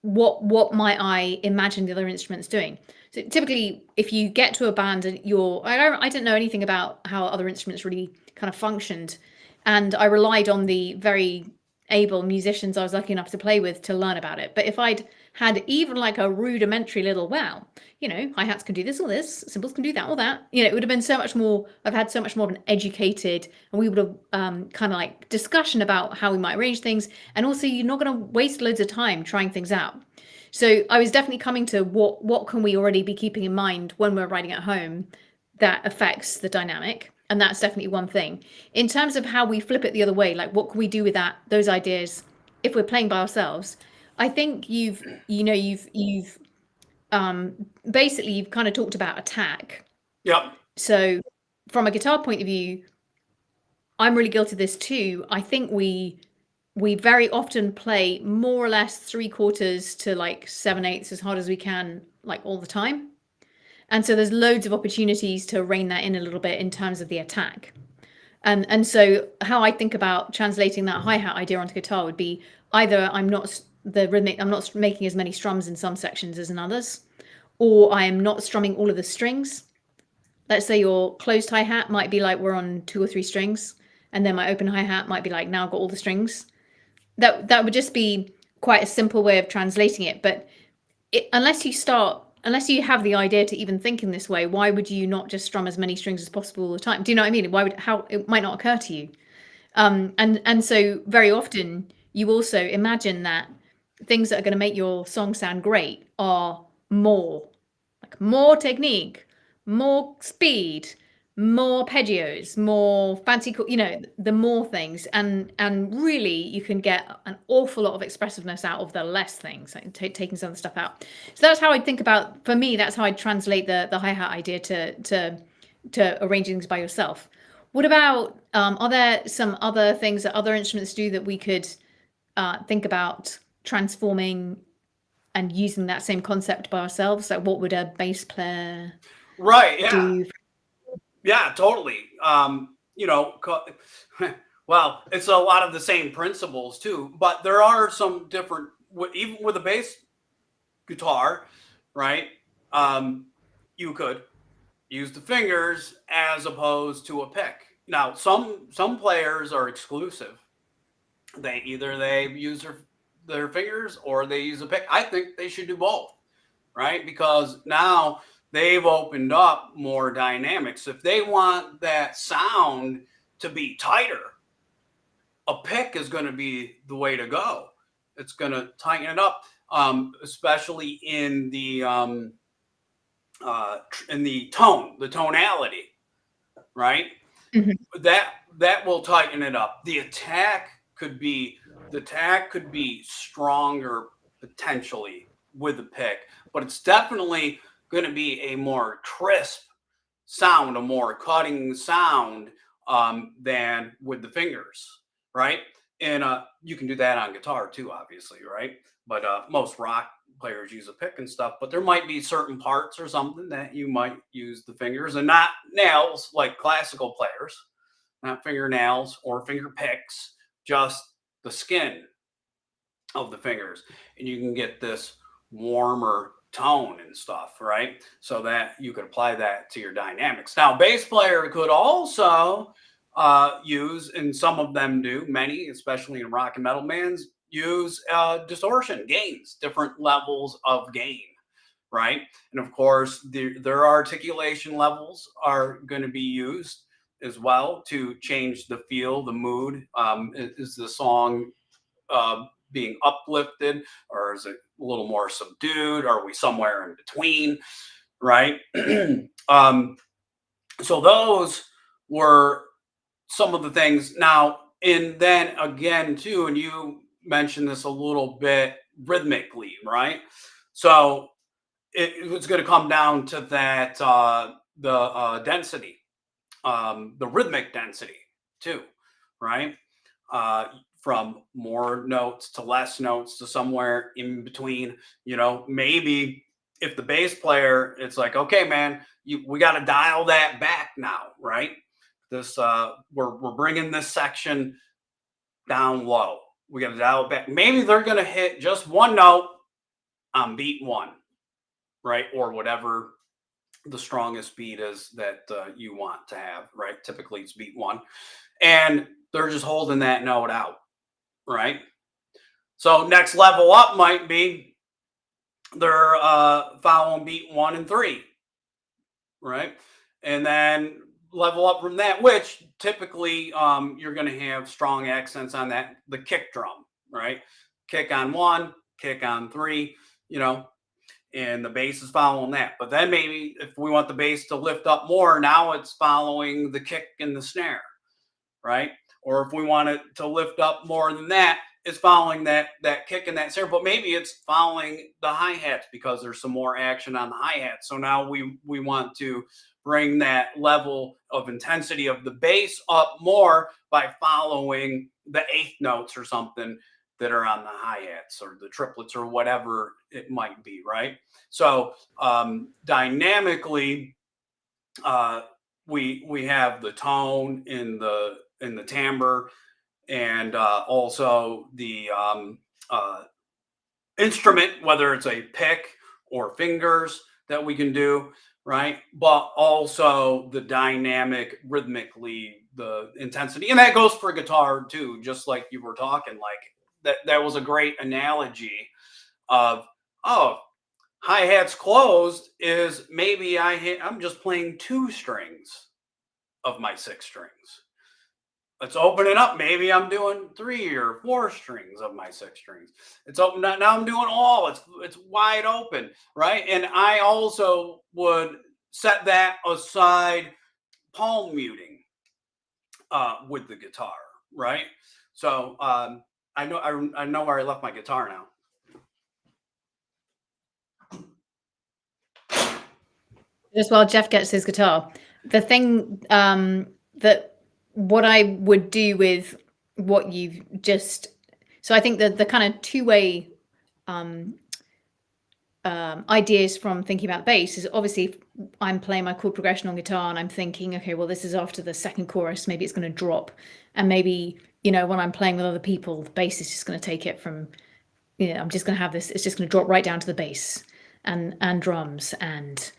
what might I imagine the other instruments doing? So typically, if you get to a band and I didn't know anything about how other instruments really kind of functioned, and I relied on the very able musicians I was lucky enough to play with to learn about it. But if I'd had even like a rudimentary little, hi-hats can do this or this, cymbals can do that or that, it would have been so much more, I've had so much more of an educated, and we would have kind of like discussion about how we might arrange things. And also, you're not going to waste loads of time trying things out. So I was definitely coming to what can we already be keeping in mind when we're writing at home that affects the dynamic. And that's definitely one thing. In terms of how we flip it the other way, like what can we do with those ideas if we're playing by ourselves? I think you've basically you've kind of talked about attack. Yep. So from a guitar point of view, I'm really guilty of this too. I think we very often play more or less 3/4 to like 7/8 as hard as we can, like all the time. And so there's loads of opportunities to rein that in a little bit in terms of the attack. And so how I think about translating that hi-hat idea onto guitar would be, either I'm not making as many strums in some sections as in others, or I am not strumming all of the strings. Let's say your closed hi-hat might be like we're on 2 or 3 strings, and then my open hi-hat might be like, now I've got all the strings. That would just be quite a simple way of translating it. But unless you have the idea to even think in this way, why would you not just strum as many strings as possible all the time? Do you know what I mean? How it might not occur to you. And so very often you also imagine that things that are going to make your song sound great are more, like more technique, more speed, more arpeggios, more fancy, the more things, and really you can get an awful lot of expressiveness out of the less things, like taking some of the stuff out. So that's how I think about. For me, that's how I translate the hi hat idea to arranging things by yourself. What about are there some other things that other instruments do that we could think about transforming and using that same concept by ourselves? Like, what would a bass player Right. Yeah. do? Yeah, totally. You know, well, it's a lot of the same principles too, but there are some different, even with a bass guitar, right? Um, you could use the fingers as opposed to a pick. Now, some players are exclusive. They use their fingers or they use a pick. I think they should do both, right? Because now they've opened up more dynamics. If they want that sound to be tighter, a pick is going to be the way to go. It's going to tighten it up, especially in the tone, the tonality, right? Mhm. That will tighten it up. The attack could be stronger potentially with the pick, but it's definitely going to be a more crisp sound, a more cutting sound than with the fingers, right? And you can do that on guitar too, obviously, right? But most rock players use a pick and stuff. But there might be certain parts or something that you might use the fingers and not nails like classical players, not fingernails or finger picks, just the skin of the fingers, and you can get this warmer tone and stuff, right? So that you could apply that to your dynamics. Now, bass player could also use, and some of them do, many, especially in rock and metal bands, use distortion gains, different levels of gain, right? And of course, their articulation levels are going to be used as well to change the feel, the mood. Is the song being uplifted, or is it a little more subdued? Are we somewhere in between, right? um, so those were some of the things. Now, and then again, too, and you mentioned this a little bit rhythmically, right? So it's going to come down to that the density, the rhythmic density, too, right? Uh, from more notes to less notes to somewhere in between. You know, maybe if the bass player, it's like, okay, man, we got to dial that back now, right? This we're bringing this section down low. We got to dial it back. Maybe they're going to hit just one note on beat one, right, or whatever the strongest beat is that you want to have, right? Typically, it's beat one, and they're just holding that note out, right? So next level up might be they're following beat 1 and 3, right? And then level up from that, which typically you're going to have strong accents on that, the kick drum, right? Kick on 1, kick on 3, you know, and the bass is following that. But then maybe if we want the bass to lift up more, now it's following the kick and the snare, right? Or if we want it to lift up more than that, it's following that kick and that snare. But maybe it's following the hi-hats because there's some more action on the hi-hat. So now we want to bring that level of intensity of the bass up more by following the eighth notes or something that are on the hi-hats or the triplets or whatever it might be, right? So dynamically, we have the tone in the timbre, and also the instrument, whether it's a pick or fingers that we can do, right? But also the dynamic, rhythmically, the intensity, and that goes for guitar too. Just like you were talking, like that was a great analogy of, oh, hi-hats closed is maybe I'm just playing 2 strings of my 6 strings. let's open it up. Maybe I'm doing 3 or 4 strings of my 6 strings. It's open now. I'm doing all. It's wide open, right? And I also would set that aside, palm muting with the guitar, right? So I know where I left my guitar now. Just while Jeff gets his guitar, the thing that what I would do with what you've just, so I think that the kind of two-way ideas from thinking about bass is obviously if I'm playing my chord progression on guitar and I'm thinking, okay, well, this is after the second chorus, maybe it's going to drop. And maybe, when I'm playing with other people, the bass is just going to take it from, I'm just going to have this, it's just going to drop right down to the bass and drums. And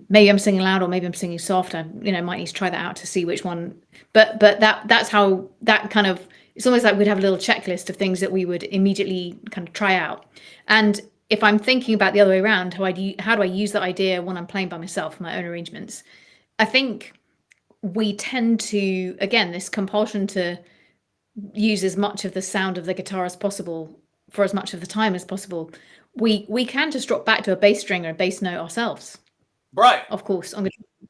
maybe I'm singing loud or maybe I'm singing soft. I might need to try that out to see which one. But that's how that kind of, it's almost like we'd have a little checklist of things that we would immediately kind of try out. And if I'm thinking about the other way around, how do I use that idea when I'm playing by myself, my own arrangements? I think we tend to, again, this compulsion to use as much of the sound of the guitar as possible for as much of the time as possible. We can just drop back to a bass string or a bass note ourselves. Right. Of course.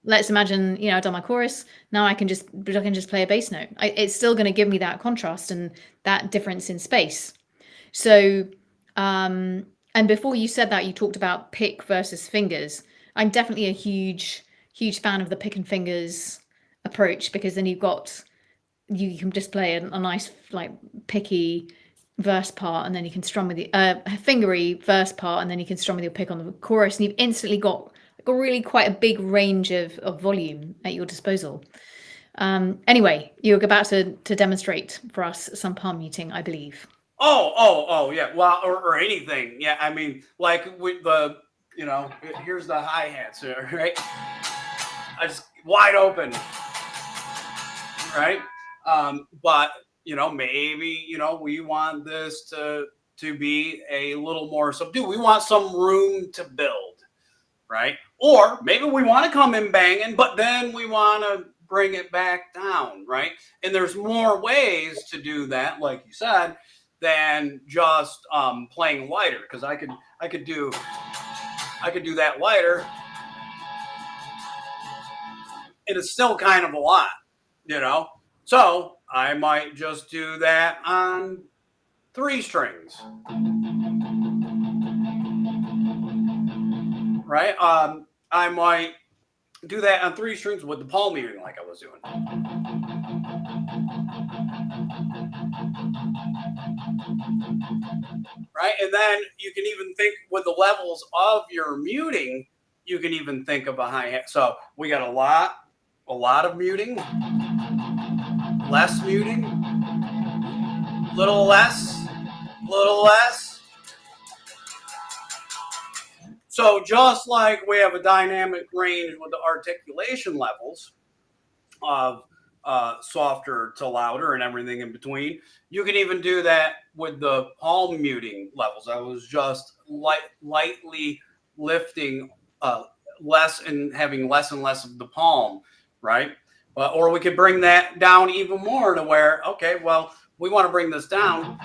Let's imagine, I've done my chorus. Now I can just play a bass note. It's still going to give me that contrast and that difference in space. So, and before you said that, you talked about pick versus fingers. I'm definitely a huge fan of the pick and fingers approach, because then you can just play a nice like picky verse part, and then you can strum with the fingery verse part, and then you can strum with your pick on the chorus, and you've instantly got really quite a big range of volume at your disposal. Anyway, you're about to demonstrate for us some palm muting, I believe. Oh, yeah. Well, or anything. Yeah, I mean, like with the, here's the hi-hats, right? I just wide open, right? But maybe we want this to be a little more subdued. We want some room to build, right? Or maybe we want to come in banging, but then we want to bring it back down, right? And there's more ways to do that, like you said, than just playing lighter, because I could do that lighter, and it's still kind of a lot, So I might just do that on 3 strings, right? I might do that on 3 strings with the palm muting, like I was doing. Right, and then you can even think with the levels of your muting, you can even think of a hi-hat. So we got a lot of muting, less muting, little less. So just like we have a dynamic range with the articulation levels of softer to louder and everything in between, you can even do that with the palm muting levels. I was just lightly lifting less and having less and less of the palm, right? Or we could bring that down even more to where, okay, well, we want to bring this down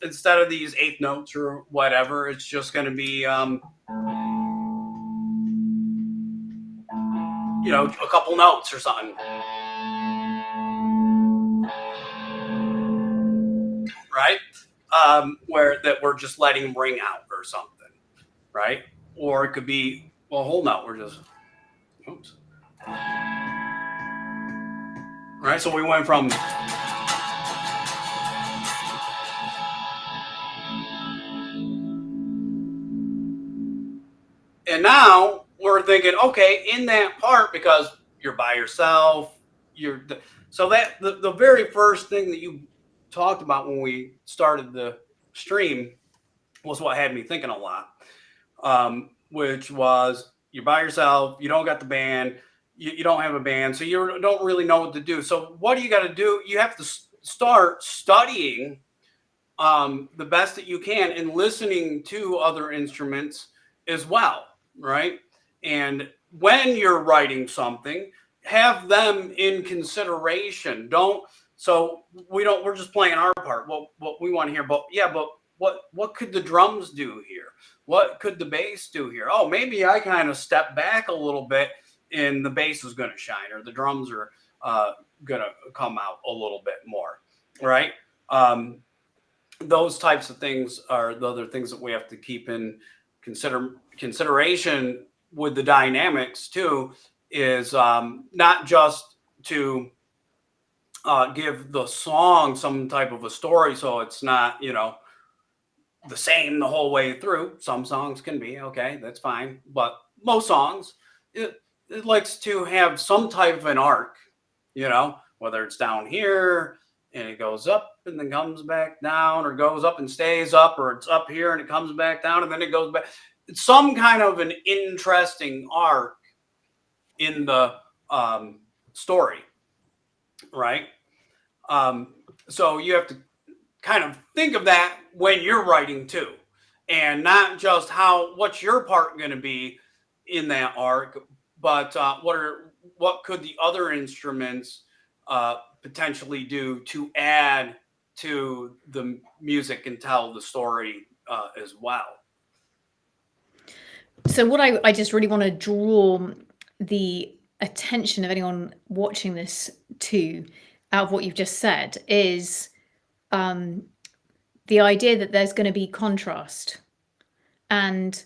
instead of these 8th notes or whatever. It's just going to be a couple notes or something. Right? Where that we're just letting ring out or something, right? Or it could be, well, whole note. We're just, oops. Right? So we went from, and now we're thinking, okay, in that part, because you're by yourself, so that the very first thing that you talked about when we started the stream was what had me thinking a lot, which was you're by yourself, you don't got the band, you don't have a band, so you don't really know what to do. So what do you got to do? You have to start studying the best that you can and listening to other instruments as well, right? And when you're writing something, have them in consideration. Don't So we're just playing our part, what we want to hear. But yeah, but what could the drums do here? What could the bass do here? Oh, maybe I kind of step back a little bit and the bass is going to shine, or the drums are going to come out a little bit more, right? Those types of things are the other things that we have to keep in consideration with the dynamics too, is not just to give the song some type of a story, so it's not, the same the whole way through. Some songs can be okay, that's fine, but most songs, it likes to have some type of an arc, whether it's down here and it goes up and then comes back down, or goes up and stays up, or it's up here and it comes back down and then it goes back. It's some kind of an interesting arc in the story, right? So you have to kind of think of that when you're writing too, and not just what's your part going to be in that arc, but what could the other instruments potentially do to add to the music and tell the story as well. So what I just really want to draw the attention of anyone watching this to, out of what you've just said, is the idea that there's going to be contrast. And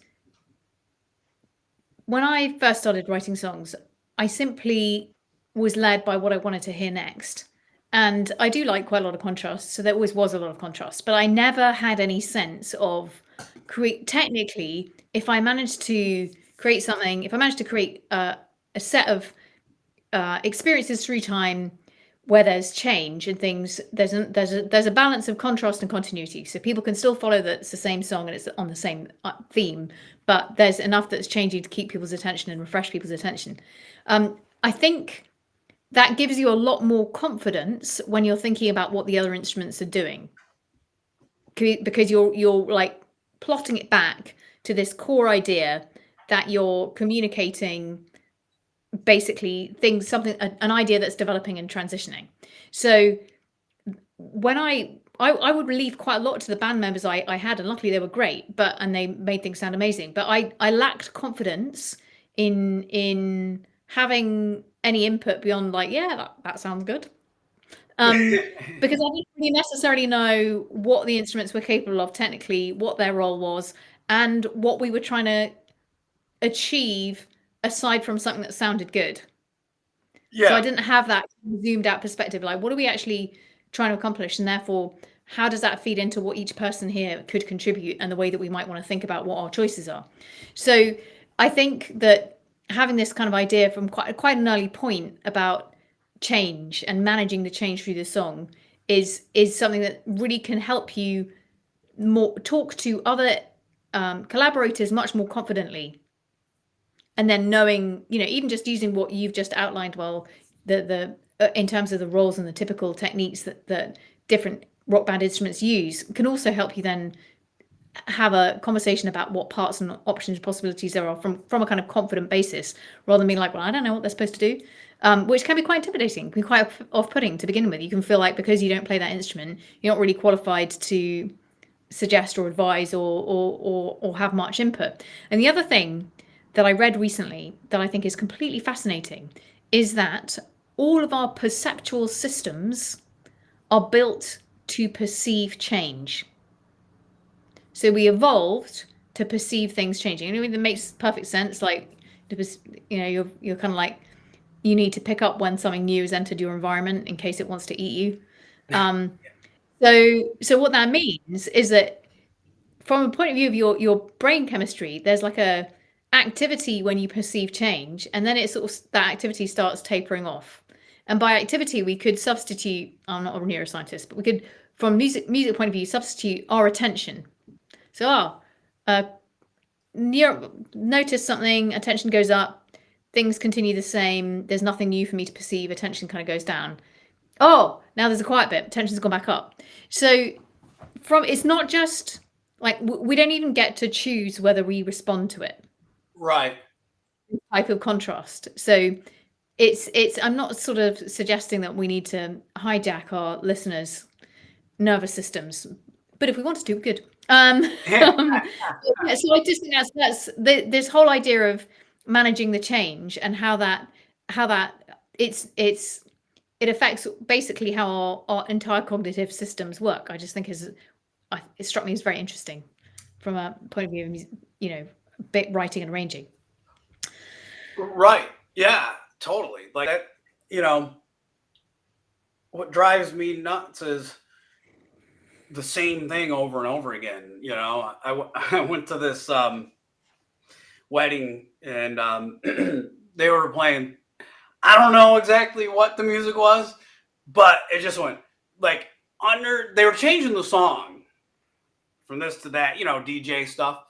when I first started writing songs, I simply was led by what I wanted to hear next. And I do like quite a lot of contrast, so there always was a lot of contrast, but I never had any sense of technically, if I managed to create something, if I managed to create a set of experiences through time where there's change and things, there's a balance of contrast and continuity, so people can still follow that it's the same song and it's on the same theme, but there's enough that's changing to keep people's attention and refresh people's attention. I think that gives you a lot more confidence when you're thinking about what the other instruments are doing, because you're like plotting it back to this core idea that you're communicating basically an idea that's developing and transitioning. So when I would leave quite a lot to the band members I had, and luckily they were great, and they made things sound amazing, but I lacked confidence in having any input beyond like, yeah, that sounds good. Because I didn't really necessarily know what the instruments were capable of technically, what their role was, and what we were trying to achieve aside from something that sounded good. Yeah. So I didn't have that zoomed out perspective, like what are we actually trying to accomplish, and therefore how does that feed into what each person here could contribute and the way that we might want to think about what our choices are. So I think that having this kind of idea from quite an early point about change and managing the change through the song is something that really can help you talk to other collaborators much more confidently. And then knowing, even just using what you've just outlined, the in terms of the roles and the typical techniques that different rock band instruments use, can also help you then have a conversation about what parts and options, possibilities there are from a kind of confident basis, rather than being like, well, I don't know what they're supposed to do, which can be quite intimidating, can be quite off-putting to begin with. You can feel like because you don't play that instrument, you're not really qualified to suggest or advise or have much input. And the other thing that I read recently that I think is completely fascinating is that all of our perceptual systems are built to perceive change. So we evolved to perceive things changing. Anyway, that makes perfect sense. Like, you're kind of like, you need to pick up when something new has entered your environment in case it wants to eat you. So what that means is that from a point of view of your brain chemistry, there's like a activity when you perceive change, and then that activity starts tapering off. And by activity, we could substitute, I'm not a neuroscientist, but we could, from music point of view, substitute our attention. So, notice something, attention goes up, things continue the same, there's nothing new for me to perceive, attention kind of goes down. Oh, now there's a quiet bit, attention's gone back up. So it's not just like, we don't even get to choose whether we respond to it. Right. Type of contrast. So it's I'm not sort of suggesting that we need to hijack our listeners' nervous systems, but if we wanted to, we could. So I just think that's this whole idea of managing the change and how that it affects basically how our entire cognitive systems work. I just think it struck me as very interesting from a point of view of, you know, writing and arranging. Right. Yeah, totally. Like that, you know, what drives me nuts is the same thing over and over again. You know, I went to this wedding and they were playing, I don't know exactly what the music was, but it just went like they were changing the song from this to that, you know, DJ stuff.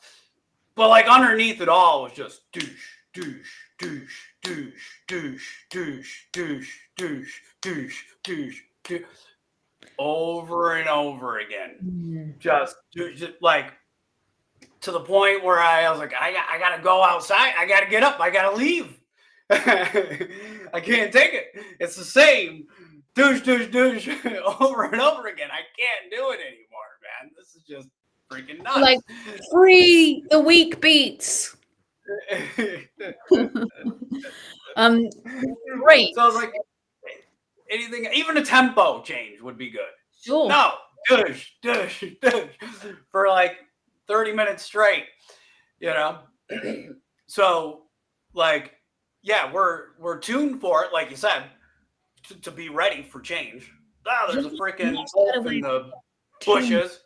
But like underneath it all was just douche, douche, douche, douche, douche, douche, douche, douche, douche, douche, douche, over and over again. Just like to the point where I was like, I gotta go outside. I gotta get up. I gotta leave. I can't take it. It's the same douche, douche, douche over and over again. I can't do it anymore, man. This is just freaking nuts. Like, free the weak beats. Great. So I was like, anything, even a tempo change would be good. Sure. No, douche, douche, douche for like 30 minutes straight, you know? So like, yeah, we're tuned for it, like you said, to be ready for change. Oh, there's a freaking wolf in the bushes.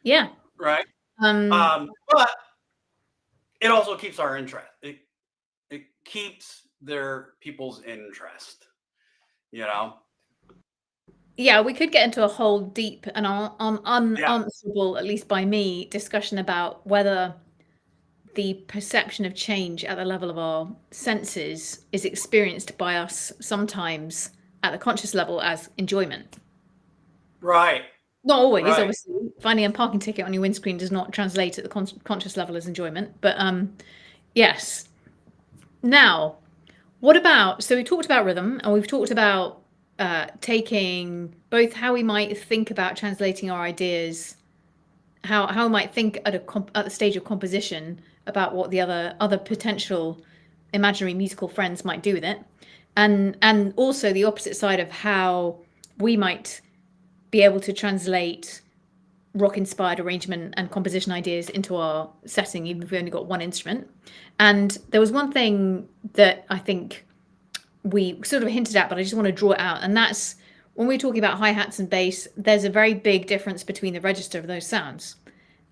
Yeah. Right. But it also keeps our interest. It keeps their people's interest, you know? Yeah, we could get into a whole deep and unanswerable, at least by me, discussion about whether the perception of change at the level of our senses is experienced by us sometimes at the conscious level as enjoyment. Right. Not always, obviously. Finding a parking ticket on your windscreen does not translate at the conscious level as enjoyment. But yes. Now, what about, so we talked about rhythm and we've talked about taking both how we might think about translating our ideas, how we might think at the stage of composition about what the other potential imaginary musical friends might do with it, and also the opposite side of how we might be able to translate rock-inspired arrangement and composition ideas into our setting, even if we only got one instrument. And there was one thing that I think we sort of hinted at, but I just want to draw it out, and that's when we're talking about hi-hats and bass, there's a very big difference between the register of those sounds.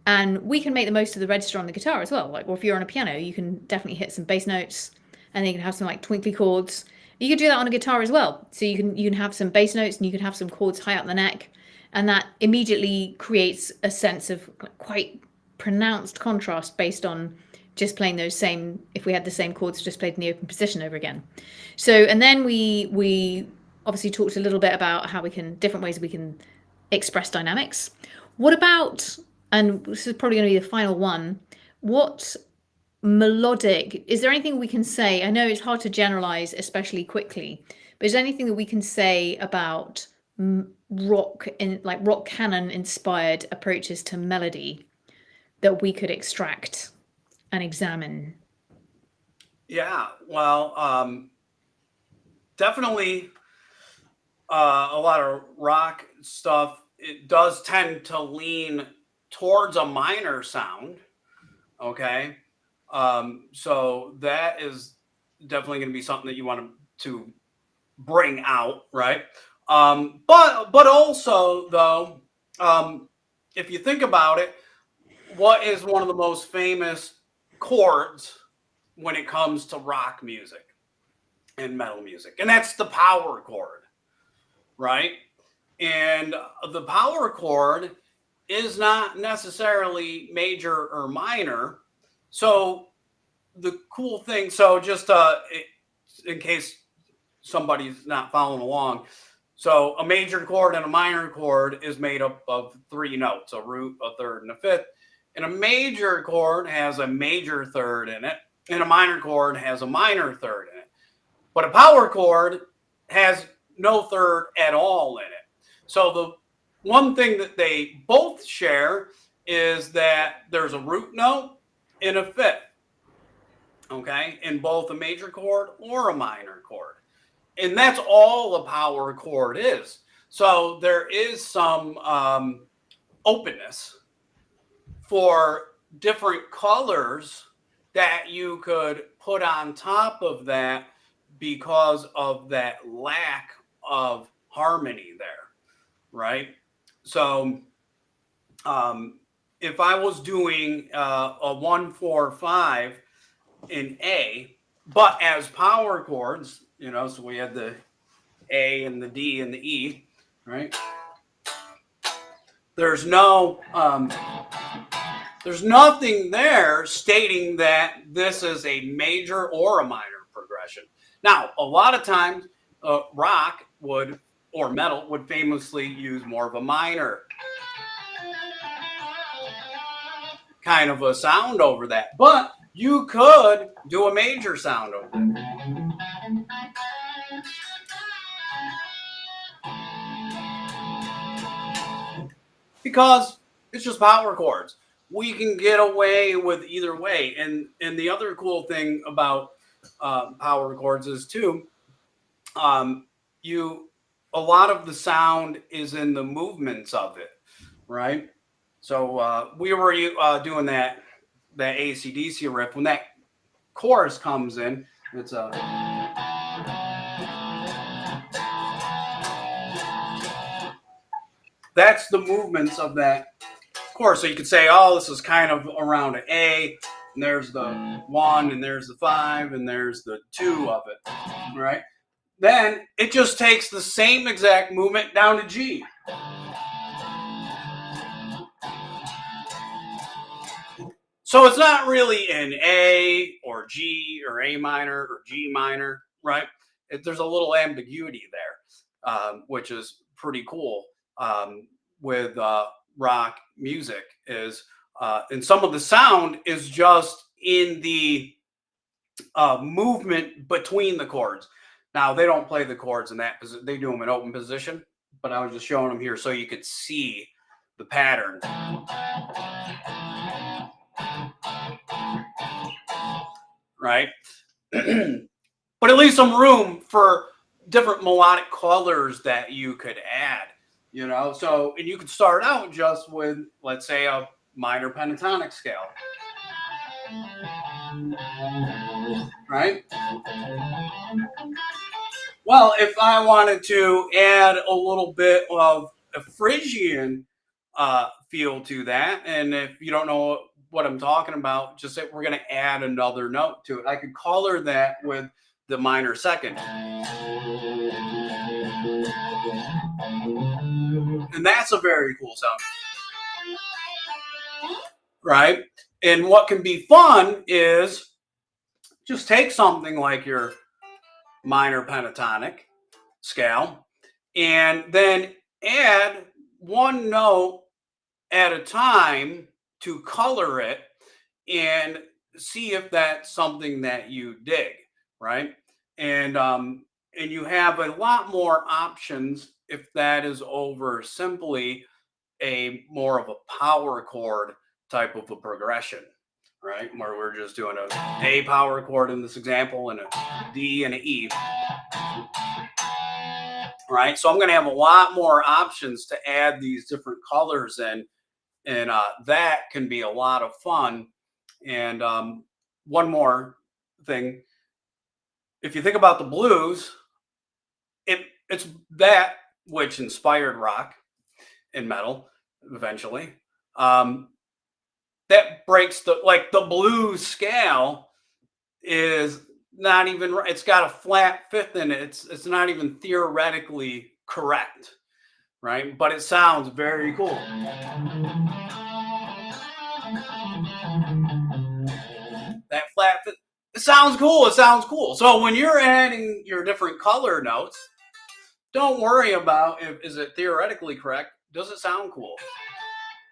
And we can make the most of the register on the guitar as well. Like, well, if you're on a piano, you can definitely hit some bass notes, and then you can have some like twinkly chords. You can do that on a guitar as well. So you can have some bass notes and you can have some chords high up the neck, and that immediately creates a sense of quite pronounced contrast based on just playing those same, if we had the same chords just played in the open position over again. So, and then we obviously talked a little bit about how different ways we can express dynamics. What about, and this is probably going to be the final one, what melodic, is there anything we can say? I know it's hard to generalize, especially quickly, but is there anything that we can say about rock canon inspired approaches to melody that we could extract and examine? Yeah, well, definitely a lot of rock stuff, it does tend to lean towards a minor sound. Okay. So that is definitely going to be something that you want to bring out, right? But also though, if you think about it, what is one of the most famous chords when it comes to rock music and metal music? And that's the power chord, right? And the power chord is not necessarily major or minor. So the cool thing, so just in case somebody's not following along, so a major chord and a minor chord is made up of three notes, a root, a third, and a fifth. And a major chord has a major third in it, and a minor chord has a minor third in it. But a power chord has no third at all in it. So the one thing that they both share is that there's a root note and a fifth, okay, in both a major chord or a minor chord. And that's all a power chord is. So there is some openness for different colors that you could put on top of that because of that lack of harmony there, right? So if I was doing a 1-4-5 in A, but as power chords, you know, so we had the A and the D and the E, right? There's nothing there stating that this is a major or a minor progression. Now, a lot of times, rock would or metal would famously use more of a minor kind of a sound over that, but you could do a major sound over it. Because it's just power chords. We can get away with either way. And the other cool thing about power chords is too, a lot of the sound is in the movements of it, right? So we were doing that AC/DC riff. When that chorus comes in, it's a that's the movements of that chorus. So you could say, oh, this is kind of around an A, and there's the 1, and there's the 5, and there's the 2 of it, right? Then it just takes the same exact movement down to G. So it's not really an A or G or A minor or G minor, right? There's a little ambiguity there, which is pretty cool with rock music is, and some of the sound is just in the movement between the chords. Now, they don't play the chords in that position. They do them in open position, but I was just showing them here so you could see the pattern. Right? But it leaves some room for different melodic colors that you could add, you know? So, and you could start out just with, let's say, a minor pentatonic scale. Right? Well, if I wanted to add a little bit of a Phrygian feel to that, and if you don't know what I'm talking about, just say we're going to add another note to it. I could color that with the minor second. And that's a very cool sound. Right? And what can be fun is just take something like your minor pentatonic scale and then add one note at a time to color it and see if that's something that you dig, right? And you have a lot more options if that is over simply a more of a power chord type of a progression, right? Where we're just doing a power chord in this example and a D and an E, right? So I'm going to have a lot more options to add these different colors in, and that can be a lot of fun. And one more thing, if you think about the blues, it's that which inspired rock and metal eventually. That breaks the blues scale is not even right. It's got a flat fifth in it. It's not even theoretically correct, right? But it sounds very cool. That flat fifth, it sounds cool. It sounds cool. So when you're adding your different color notes, don't worry about is it theoretically correct. Does it sound cool,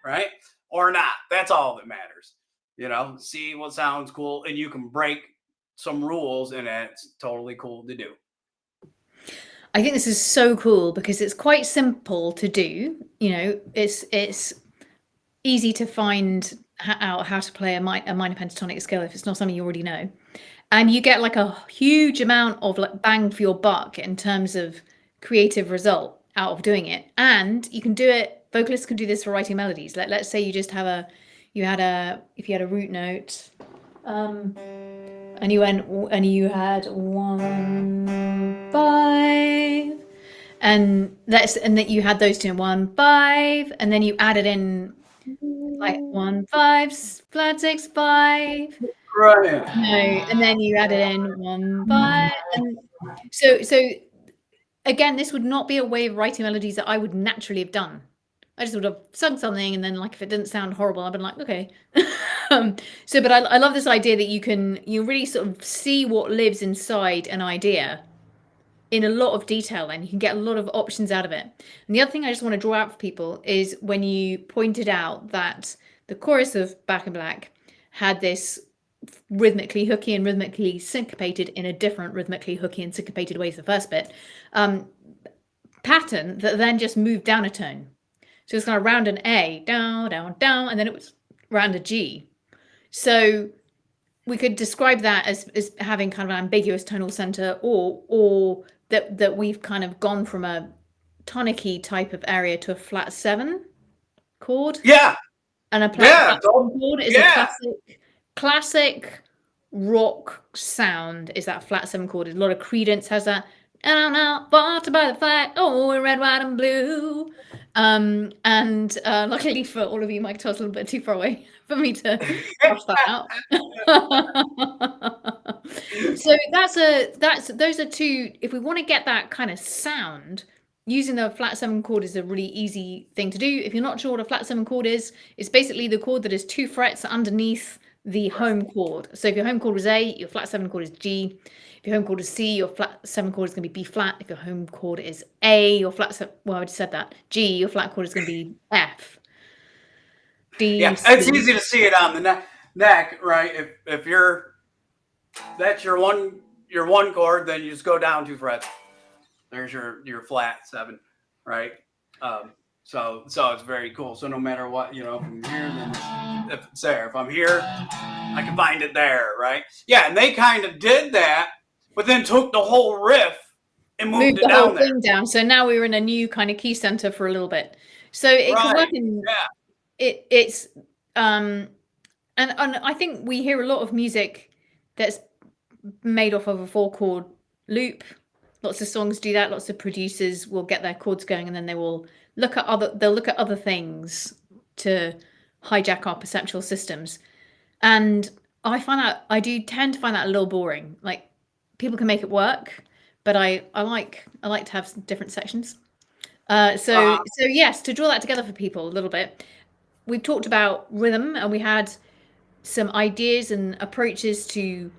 right? Or not? That's all that matters. You know, see what sounds cool, and you can break some rules, and it's totally cool to do. I think this is so cool because it's quite simple to do. You know, it's easy to find out how to play a minor pentatonic scale if it's not something you already know, and you get like a huge amount of like bang for your buck in terms of creative result out of doing it. And you can do it. Vocalists can do this for writing melodies. Let's say you just have if you had a root note, and you had 1 5, and that you had those two, 1 5, and then you added in like 1 5 flat 6 5, Right. and then you added in 1 5, and so again, this would not be a way of writing melodies that I would naturally have done. I just would have sung something, and then like if it didn't sound horrible, I've been like, okay. But I love this idea that you really sort of see what lives inside an idea in a lot of detail, and you can get a lot of options out of it. And the other thing I just want to draw out for people is when you pointed out that the chorus of Back in Black had this rhythmically hooky and rhythmically syncopated in a different rhythmically hooky and syncopated way as the first bit, pattern that then just moved down a tone. So it's kind of round an A, down, down, down, and then it was round a G. So we could describe that as having kind of an ambiguous tonal center, or that we've kind of gone from a tonic-y type of area to a flat 7 chord. Yeah. And a flat 7 chord is a classic rock sound, is that flat 7 chord. A lot of Creedence has that. And I'm now bought by the flag, oh, in red, white, and blue. And luckily for all of you, my guitar's a little bit too far away for me to brush that out. So those are two. If we want to get that kind of sound, using the flat 7 chord is a really easy thing to do. If you're not sure what a flat 7 chord is, it's basically the chord that is 2 frets underneath the home chord. So if your home chord is A, your flat 7 chord is G. If your home chord is C, your flat 7 chord is going to be B flat. If your home chord is A, your flat 7, well, I just said that. G, your flat chord is going to be F. D, yeah, C. it's easy to see it on the neck, right? If that's your one chord, then you just go down 2 frets. There's your flat 7, right? So it's very cool. So no matter what, if I'm here, then if it's there. If I'm here, I can find it there, right? Yeah, and they kind of did that, but then took the whole riff and moved it the down whole there. thing down. So now we're in a new kind of key center for a little bit. So it can work in it's and I think we hear a lot of music that's made off of a 4 chord loop. Lots of songs do that. Lots of producers will get their chords going, and then they will look at other things to hijack our perceptual systems. And I do tend to find that a little boring. Like, people can make it work, but I like to have some different sections. So yes, to draw that together for people a little bit, we've talked about rhythm, and we had some ideas and approaches to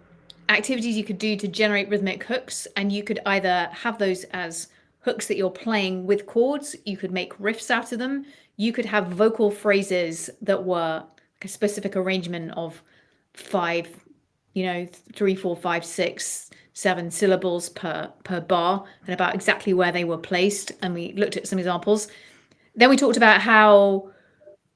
activities you could do to generate rhythmic hooks. And you could either have those as hooks that you're playing with chords, you could make riffs out of them, you could have vocal phrases that were a specific arrangement of 5, 3, 4, 5, 6, 7 syllables per bar, and about exactly where they were placed. And we looked at some examples. Then we talked about how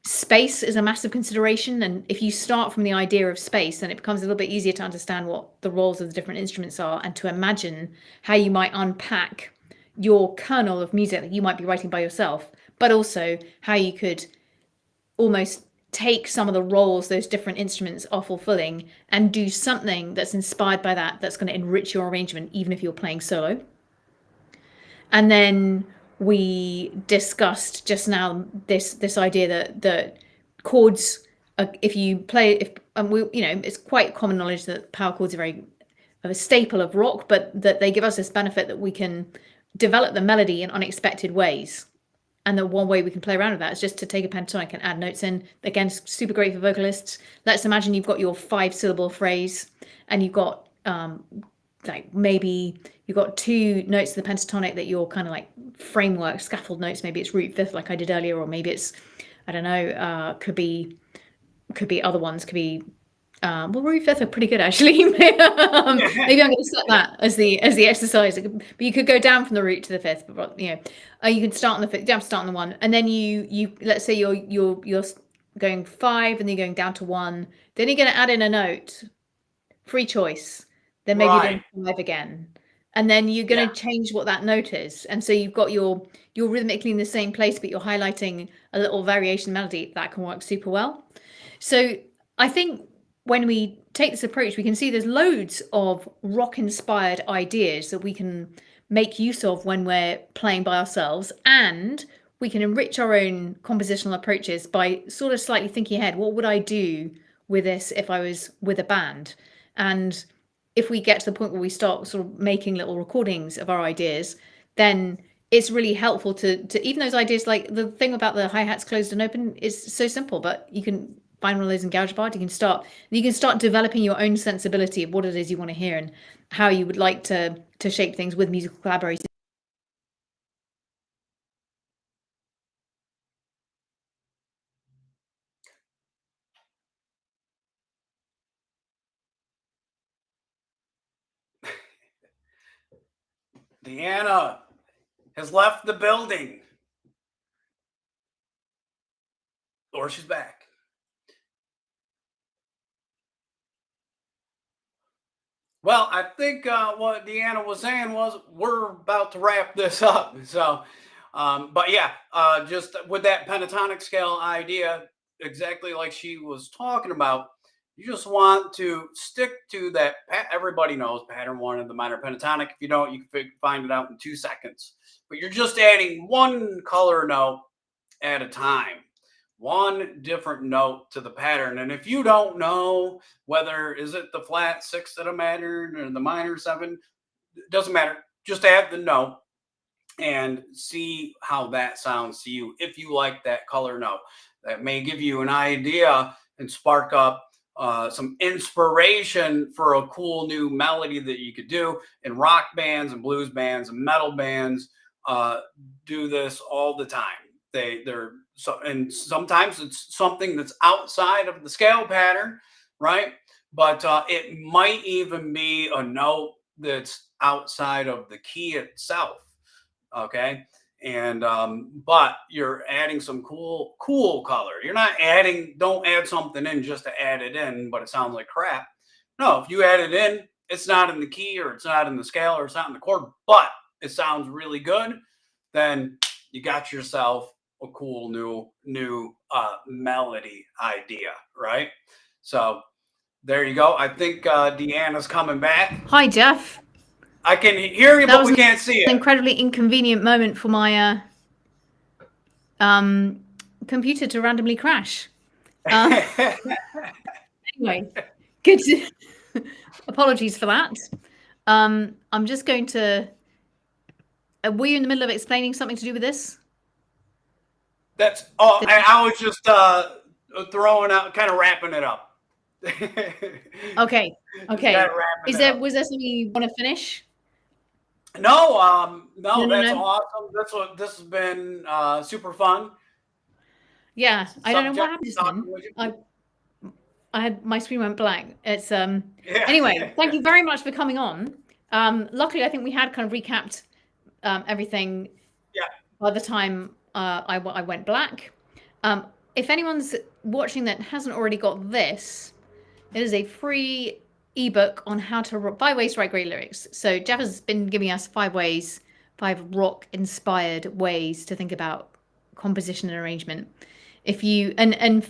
space is a massive consideration, and if you start from the idea of space, then it becomes a little bit easier to understand what the roles of the different instruments are, and to imagine how you might unpack your kernel of music that you might be writing by yourself, but also how you could almost take some of the roles those different instruments are fulfilling and do something that's inspired by that's going to enrich your arrangement, even if you're playing solo. And then we discussed just now this idea that chords, it's quite common knowledge that power chords are a staple of rock, but that they give us this benefit that we can develop the melody in unexpected ways. And the one way we can play around with that is just to take a pentatonic and add notes in. Again, super great for vocalists. Let's imagine you've got your 5-syllable phrase, and you've got maybe you've got 2 notes of the pentatonic that you're kind of like framework, scaffold notes. Maybe it's root 5th like I did earlier, or maybe it's, I don't know, could be other ones, could be Well, Rory Fifth are pretty good actually. Maybe I'm going to set that as the exercise. But you could go down from the root to the fifth. But you can start on the fifth. You have to start on the one, and then you let's say you're going 5, and then you're going down to 1. Then you're going to add in a note, free choice. Then maybe Right. then 5 again, and then you're going to change what that note is. And so you've got your rhythmically in the same place, but you're highlighting a little variation melody that can work super well. So I think when we take this approach, we can see there's loads of rock-inspired ideas that we can make use of when we're playing by ourselves, and we can enrich our own compositional approaches by sort of slightly thinking ahead. What would I do with this if I was with a band? And if we get to the point where we start sort of making little recordings of our ideas, then it's really helpful to even those ideas. Like the thing about the hi-hats closed and open is so simple, but you can find one of those in GarageBand. You can start developing your own sensibility of what it is you want to hear and how you would like to shape things with musical collaborators. Deanna has left the building. Or she's back. Well, I think what Deanna was saying was we're about to wrap this up. So, but yeah, just with that pentatonic scale idea, exactly like she was talking about, you just want to stick to that. Everybody knows pattern 1 of the minor pentatonic. If you don't, you can find it out in 2 seconds. But you're just adding one color note at a time, one different note to the pattern. And if you don't know whether is it the flat 6 that matter or the minor 7, it doesn't matter. Just add the note and see how that sounds to you. If you like that color note, that may give you an idea and spark up some inspiration for a cool new melody that you could do. And rock bands and blues bands and metal bands do this all the time. They're so, and sometimes it's something that's outside of the scale pattern, right? But it might even be a note that's outside of the key itself. Okay. And but you're adding some cool color. You're not don't add something in just to add it in, but it sounds like crap. No, if you add it in, it's not in the key or it's not in the scale or it's not in the chord, but it sounds really good, then you got yourself a cool new melody idea, right? So there you go. I think Deanna's coming back. Hi, Jeff. I can hear you, but we can't see it. An incredibly inconvenient moment for my computer to randomly crash. Anyway, good. Apologies for that. I'm just going to. Were you in the middle of explaining something to do with this? I was just throwing out, kind of wrapping it up. Okay. Was there something you want to finish? No, that's awesome. This has been super fun. Yeah, I don't know what happened. I had my screen went blank. It's anyway. Thank you very much for coming on. Luckily, I think we had kind of recapped everything. Yeah. By the time I went black. If anyone's watching that hasn't already got this, it is a free ebook on how to 5 ways to write great lyrics. So Jeff has been giving us 5 rock inspired ways to think about composition and arrangement. If you and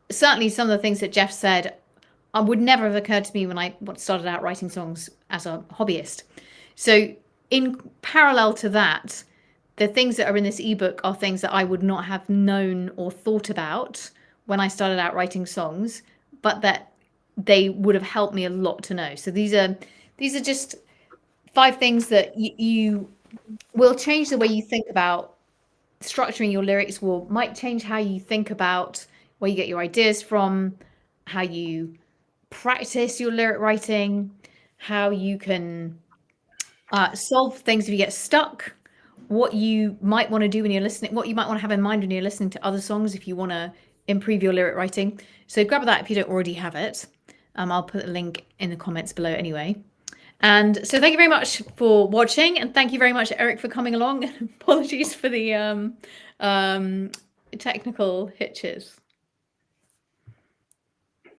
certainly some of the things that Jeff said would never have occurred to me when I started out writing songs as a hobbyist. So in parallel to that, the things that are in this ebook are things that I would not have known or thought about when I started out writing songs, but that they would have helped me a lot to know. So these are just 5 things that you will change the way you think about structuring your lyrics, might change how you think about where you get your ideas from, how you practice your lyric writing, how you can solve things if you get stuck, what you might want to do when you're listening, what you might want to have in mind when you're listening to other songs if you want to improve your lyric writing. So grab that if you don't already have it. I'll put a link in the comments below anyway. And so thank you very much for watching, and thank you very much, Eric, for coming along. Apologies for the technical hitches.